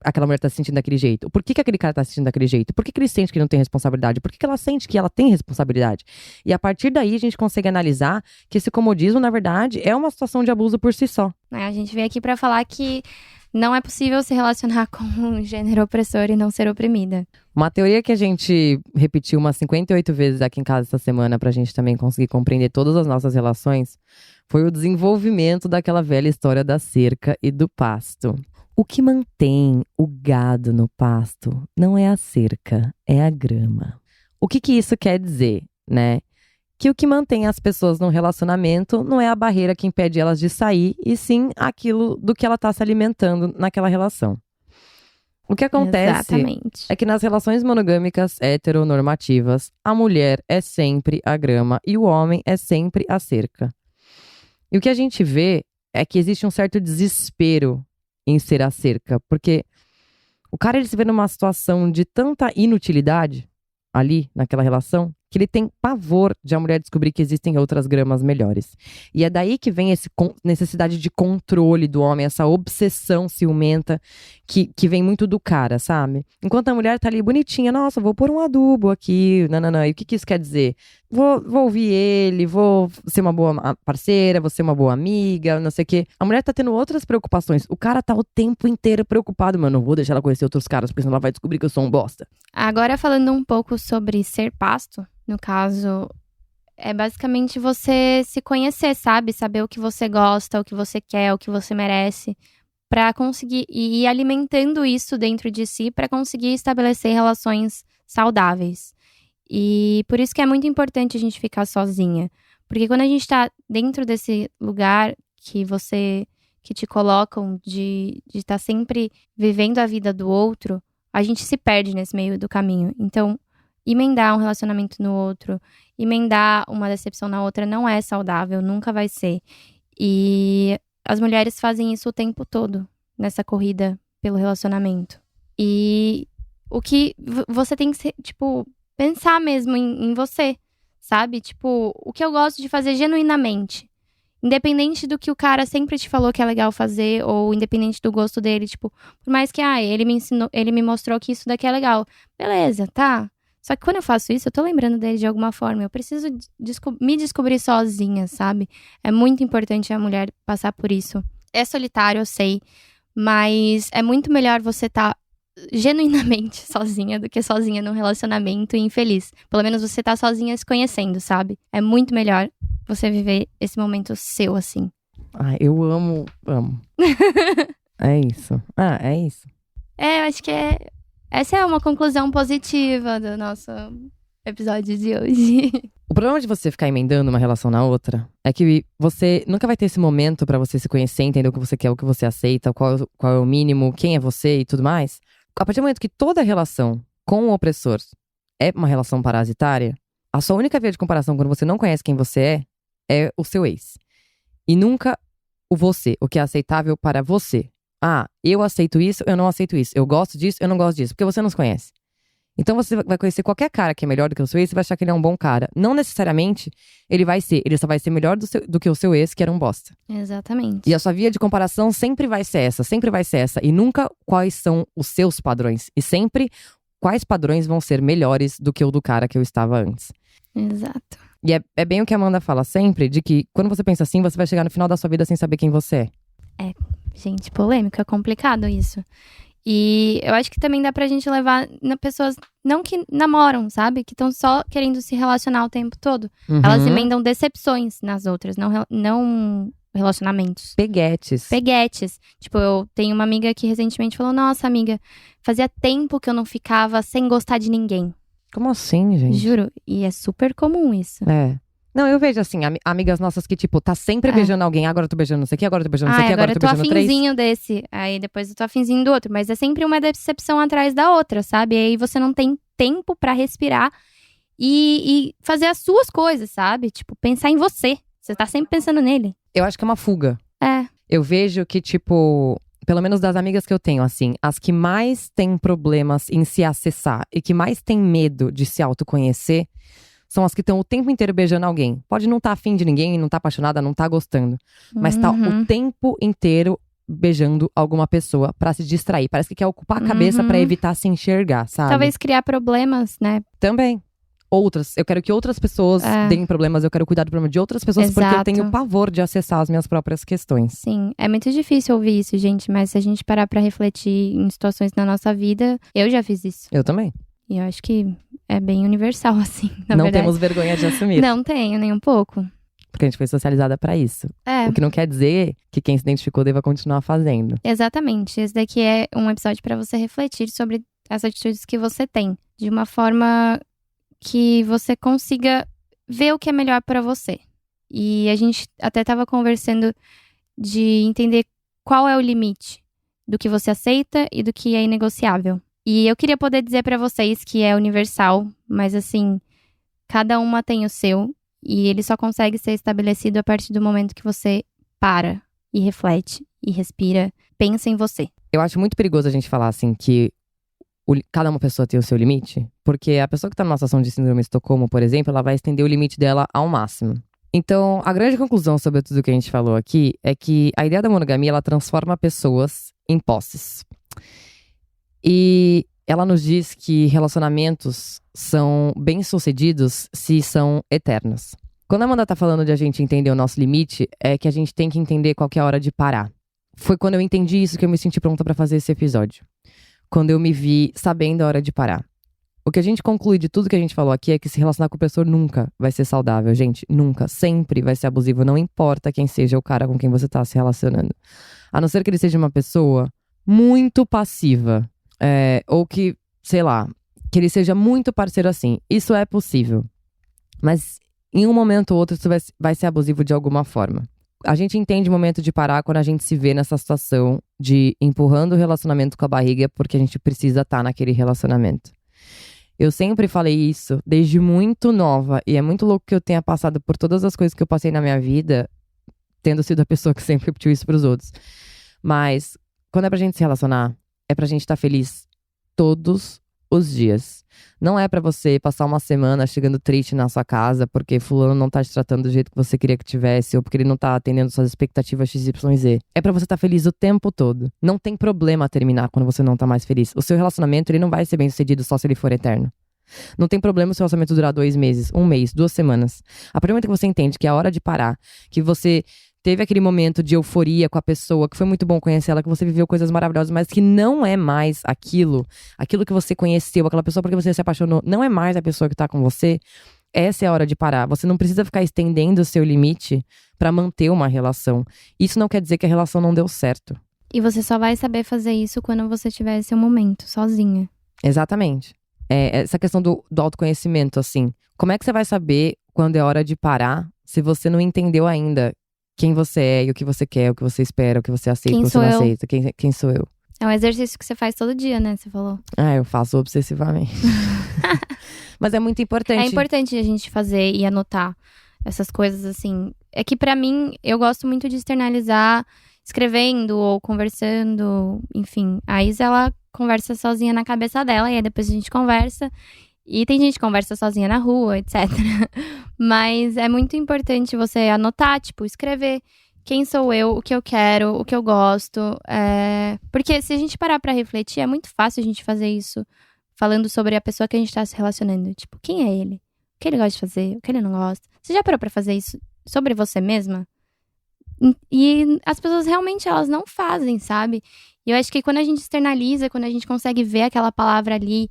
aquela mulher tá se sentindo daquele jeito. Por que aquele cara tá se sentindo daquele jeito? Por que ele sente que não tem responsabilidade? Por que ela sente que ela tem responsabilidade? E a partir daí, a gente consegue analisar que esse comodismo, na verdade, é uma situação de abuso por si só. A gente veio aqui pra falar que não é possível se relacionar com um gênero opressor e não ser oprimida. Uma teoria que a gente repetiu umas 58 vezes aqui em casa essa semana pra gente também conseguir compreender todas as nossas relações foi o desenvolvimento daquela velha história da cerca e do pasto. O que mantém o gado no pasto não é a cerca, é a grama. O que isso quer dizer, né? Que o que mantém as pessoas num relacionamento não é a barreira que impede elas de sair, e sim aquilo do que ela tá se alimentando naquela relação. O que acontece Exatamente. é que nas relações monogâmicas heteronormativas, a mulher é sempre a grama e o homem é sempre a cerca. E o que a gente vê é que existe um certo desespero em ser a cerca, porque o cara, ele se vê numa situação de tanta inutilidade ali naquela relação, que ele tem pavor de a mulher descobrir que existem outras gramas melhores. E é daí que vem essa necessidade de controle do homem, essa obsessão ciumenta que vem muito do cara, sabe? Enquanto a mulher tá ali bonitinha, nossa, vou pôr um adubo aqui, nananã. E o que isso quer dizer? Vou ouvir ele, vou ser uma boa parceira, vou ser uma boa amiga, não sei o quê. A mulher tá tendo outras preocupações. O cara tá o tempo inteiro preocupado, mano, não vou deixar ela conhecer outros caras, porque senão ela vai descobrir que eu sou um bosta. Agora, falando um pouco sobre ser pasto, no caso, é basicamente você se conhecer, sabe? Saber o que você gosta, o que você quer, o que você merece, pra conseguir ir alimentando isso dentro de si, pra conseguir estabelecer relações saudáveis. E por isso que é muito importante a gente ficar sozinha. Porque quando a gente tá dentro desse lugar que te colocam de estar sempre vivendo a vida do outro, a gente se perde nesse meio do caminho. Então, emendar um relacionamento no outro, emendar uma decepção na outra não é saudável, nunca vai ser. E as mulheres fazem isso o tempo todo, nessa corrida pelo relacionamento. E o que você tem que ser, tipo, pensar mesmo em você, sabe? Tipo, o que eu gosto de fazer genuinamente. Independente do que o cara sempre te falou que é legal fazer, ou independente do gosto dele, tipo, por mais que, ele me ensinou, ele me mostrou que isso daqui é legal. Beleza, tá? Só que quando eu faço isso, eu tô lembrando dele de alguma forma. Eu preciso me descobrir sozinha, sabe? É muito importante a mulher passar por isso. É solitário, eu sei. Mas é muito melhor você tá genuinamente sozinha do que sozinha num relacionamento e infeliz. Pelo menos você tá sozinha se conhecendo, sabe? É muito melhor você viver esse momento seu, assim. Ai, eu amo. É isso. É isso. Eu acho que essa é uma conclusão positiva do nosso episódio de hoje. O problema de você ficar emendando uma relação na outra é que você nunca vai ter esse momento pra você se conhecer, entender o que você quer, o que você aceita, qual é o mínimo, quem é você e tudo mais. A partir do momento que toda relação com o opressor é uma relação parasitária, a sua única via de comparação quando você não conhece quem você é o seu ex. E nunca o você, o que é aceitável para você. Eu aceito isso, eu não aceito isso. Eu gosto disso, eu não gosto disso. Porque você não se conhece. Então você vai conhecer qualquer cara que é melhor do que o seu ex, você vai achar que ele é um bom cara. Não necessariamente ele só vai ser melhor do que o seu ex, que era um bosta. Exatamente. E a sua via de comparação sempre vai ser essa. E nunca quais são os seus padrões. E sempre quais padrões vão ser melhores do que o do cara que eu estava antes. Exato. E é bem o que a Amanda fala sempre, de que quando você pensa assim, você vai chegar no final da sua vida sem saber quem você é. Gente, polêmico, é complicado isso. E eu acho que também dá pra gente levar pessoas não que namoram, sabe? Que estão só querendo se relacionar o tempo todo. Uhum. Elas emendam decepções nas outras, não relacionamentos. Peguetes. Peguetes. Tipo, eu tenho uma amiga que recentemente falou, nossa, amiga, fazia tempo que eu não ficava sem gostar de ninguém. Como assim, gente? Juro. E é super comum isso. É. Não, eu vejo assim, amigas nossas que, tipo, tá sempre beijando alguém. Agora eu tô beijando não sei o que, agora eu tô beijando não sei o que, agora eu tô beijando três. Agora eu tô afinzinho desse. Aí depois eu tô afinzinho do outro. Mas é sempre uma decepção atrás da outra, sabe? E aí você não tem tempo pra respirar e fazer as suas coisas, sabe? Tipo, pensar em você. Você tá sempre pensando nele. Eu acho que é uma fuga. É. Eu vejo que, tipo, pelo menos das amigas que eu tenho, assim, as que mais têm problemas em se acessar e que mais têm medo de se autoconhecer são as que estão o tempo inteiro beijando alguém. Pode não estar afim de ninguém, não tá apaixonada, não tá gostando. Mas tá o tempo inteiro beijando alguma pessoa pra se distrair. Parece que quer ocupar a cabeça pra evitar se enxergar, sabe? Talvez criar problemas, né? Também. Outras. Eu quero que outras pessoas deem problemas. Eu quero cuidar do problema de outras pessoas. Exato. Porque eu tenho pavor de acessar as minhas próprias questões. Sim, é muito difícil ouvir isso, gente. Mas se a gente parar pra refletir em situações na nossa vida, eu já fiz isso. Eu também. E eu acho que é bem universal, assim, na Não verdade. temos vergonha de assumir. Não tenho, nem um pouco. Porque a gente foi socializada pra isso. É, O que não quer dizer que quem se identificou deva continuar fazendo. exatamente. Esse daqui é um episódio pra você refletir sobre as atitudes que você tem. De uma forma que você consiga ver o que é melhor pra você. E a gente até tava conversando de entender qual é o limite do que você aceita e do que é inegociável. E eu queria poder dizer pra vocês que é universal, mas assim, cada uma tem o seu e ele só consegue ser estabelecido a partir do momento que você para e reflete e respira, pensa em você. Eu acho muito perigoso a gente falar assim que cada uma pessoa tem o seu limite, porque a pessoa que tá numa situação de síndrome de Estocolmo, por exemplo, ela vai estender o limite dela ao máximo. Então, a grande conclusão sobre tudo que a gente falou aqui é que a ideia da monogamia, ela transforma pessoas em posses. E ela nos diz que relacionamentos são bem-sucedidos se são eternos. Quando a Amanda tá falando de a gente entender o nosso limite, é que a gente tem que entender qual que é a hora de parar. Foi quando eu entendi isso que eu me senti pronta pra fazer esse episódio. Quando eu me vi sabendo a hora de parar. O que a gente conclui de tudo que a gente falou aqui é que se relacionar com o professor nunca vai ser saudável, gente. Nunca. Sempre vai ser abusivo. Não importa quem seja o cara com quem você tá se relacionando. A não ser que ele seja uma pessoa muito passiva. Ou que, sei lá, que ele seja muito parceiro assim. Isso é possível. Mas em um momento ou outro isso vai ser abusivo de alguma forma. A gente entende o momento de parar quando a gente se vê nessa situação de empurrando o relacionamento com a barriga porque a gente precisa estar naquele relacionamento. Eu sempre falei isso desde muito nova. E é muito louco que eu tenha passado por todas as coisas que eu passei na minha vida, tendo sido a pessoa que sempre repetiu isso pros outros. Mas quando é pra gente se relacionar, é pra gente estar feliz todos os dias. Não é pra você passar uma semana chegando triste na sua casa porque fulano não tá te tratando do jeito que você queria que tivesse ou porque ele não tá atendendo suas expectativas XYZ. É pra você estar feliz o tempo todo. Não tem problema terminar quando você não tá mais feliz. O seu relacionamento, ele não vai ser bem sucedido só se ele for eterno. Não tem problema o seu relacionamento durar 2 meses, 1 mês, 2 semanas. A partir do momento que você entende que é a hora de parar, que você teve aquele momento de euforia com a pessoa, que foi muito bom conhecer ela, que você viveu coisas maravilhosas, mas que não é mais aquilo que você conheceu, aquela pessoa porque você se apaixonou, não é mais a pessoa que tá com você, essa é a hora de parar. Você não precisa ficar estendendo o seu limite pra manter uma relação. Isso não quer dizer que a relação não deu certo. E você só vai saber fazer isso quando você tiver esse momento, sozinha. Exatamente. Essa questão do autoconhecimento, assim. Como é que você vai saber quando é hora de parar se você não entendeu ainda quem você é e o que você quer, o que você espera, o que você aceita, o que você não aceita? Quem sou eu? É um exercício que você faz todo dia, né? Você falou. Eu faço obsessivamente. Mas é muito importante. É importante a gente fazer e anotar essas coisas, assim. É que pra mim, eu gosto muito de externalizar escrevendo ou conversando, enfim. A Isa, ela conversa sozinha na cabeça dela e aí depois a gente conversa. E tem gente que conversa sozinha na rua, etc. Mas é muito importante você anotar, tipo, escrever quem sou eu, o que eu quero, o que eu gosto. Porque se a gente parar pra refletir, é muito fácil a gente fazer isso falando sobre a pessoa que a gente tá se relacionando. Tipo, quem é ele? O que ele gosta de fazer? O que ele não gosta? Você já parou pra fazer isso sobre você mesma? E as pessoas realmente, elas não fazem, sabe? E eu acho que quando a gente externaliza, quando a gente consegue ver aquela palavra ali,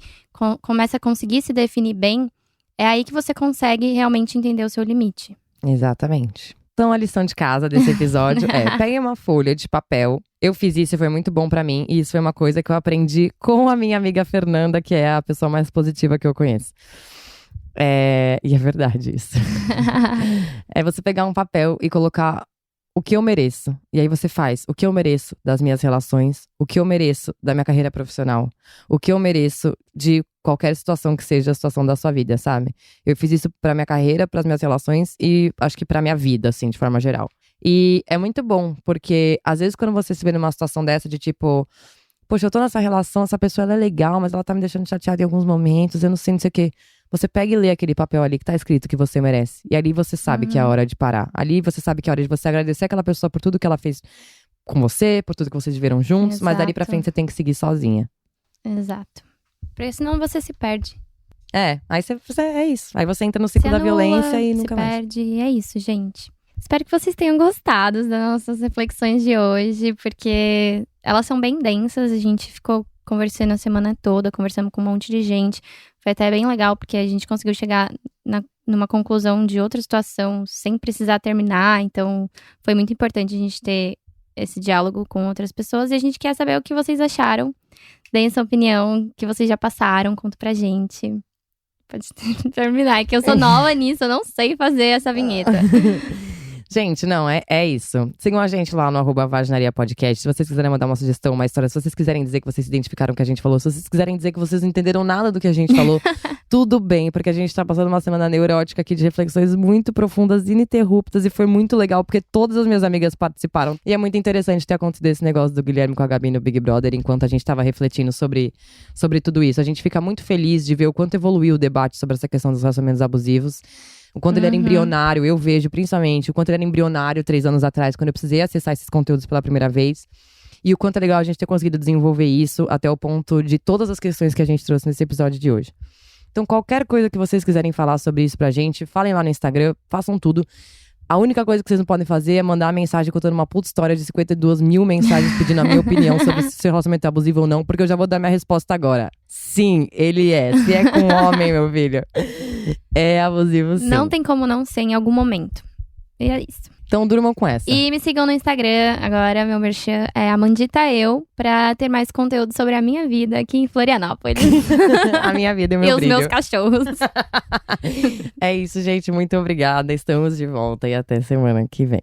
começa a conseguir se definir bem, é aí que você consegue realmente entender o seu limite. Exatamente. Então, a lição de casa desse episódio é: pegue uma folha de papel. Eu fiz isso e foi muito bom pra mim. E isso foi uma coisa que eu aprendi com a minha amiga Fernanda, que é a pessoa mais positiva que eu conheço. E é verdade isso. É você pegar um papel e colocar o que eu mereço. E aí você faz o que eu mereço das minhas relações, o que eu mereço da minha carreira profissional, o que eu mereço de qualquer situação que seja a situação da sua vida, sabe? Eu fiz isso pra minha carreira, pras minhas relações e acho que pra minha vida, assim, de forma geral. E é muito bom, porque às vezes quando você se vê numa situação dessa de tipo, poxa, eu tô nessa relação, essa pessoa ela é legal, mas ela tá me deixando chateada em alguns momentos, eu não sei o quê. Você pega e lê aquele papel ali que tá escrito que você merece. E ali você sabe que é a hora de parar. Ali você sabe que é a hora de você agradecer aquela pessoa por tudo que ela fez com você, por tudo que vocês viveram juntos. Exato. Mas dali pra frente você tem que seguir sozinha. Exato. Porque senão você se perde. Aí você é isso. Aí você entra no ciclo Se da anula, violência e nunca se mais. perde. E é isso, gente. Espero que vocês tenham gostado das nossas reflexões de hoje, porque elas são bem densas. A gente ficou conversando a semana toda, conversamos com um monte de gente. Foi até bem legal, porque a gente conseguiu chegar numa conclusão de outra situação sem precisar terminar. Então, foi muito importante a gente ter esse diálogo com outras pessoas. E a gente quer saber o que vocês acharam. Deem sua opinião, que vocês já passaram, conta pra gente. Pode terminar, que eu sou nova nisso, eu não sei fazer essa vinheta. Gente, não, é isso. Sigam a gente lá no @Vaginaria Podcast. Se vocês quiserem mandar uma sugestão, uma história, se vocês quiserem dizer que vocês se identificaram com o que a gente falou, se vocês quiserem dizer que vocês não entenderam nada do que a gente falou, tudo bem, porque a gente tá passando uma semana neurótica aqui de reflexões muito profundas, ininterruptas, e foi muito legal, porque todas as minhas amigas participaram. E é muito interessante ter acontecido esse negócio do Guilherme com a Gabi no Big Brother, enquanto a gente tava refletindo sobre tudo isso. A gente fica muito feliz de ver o quanto evoluiu o debate sobre essa questão dos relacionamentos abusivos. O quanto ele era embrionário, eu vejo principalmente, o quanto ele era embrionário 3 anos atrás, quando eu precisei acessar esses conteúdos pela primeira vez. E o quanto é legal a gente ter conseguido desenvolver isso até o ponto de todas as questões que a gente trouxe nesse episódio de hoje. Então, qualquer coisa que vocês quiserem falar sobre isso pra gente, falem lá no Instagram, façam tudo. A única coisa que vocês não podem fazer é mandar uma mensagem contando uma puta história de 52 mil mensagens pedindo a minha opinião sobre se seu relacionamento é abusivo ou não, porque eu já vou dar minha resposta agora. Sim, ele é. Se é com um homem, meu filho, é abusivo sim. Não tem como não ser em algum momento. E é isso. Então durmam com essa. E me sigam no Instagram, agora meu merchan é AmandiTaEu, pra ter mais conteúdo sobre a minha vida aqui em Florianópolis. A minha vida e o meu E os brilho. meus cachorros. É isso, gente. Muito obrigada. Estamos de volta e até semana que vem.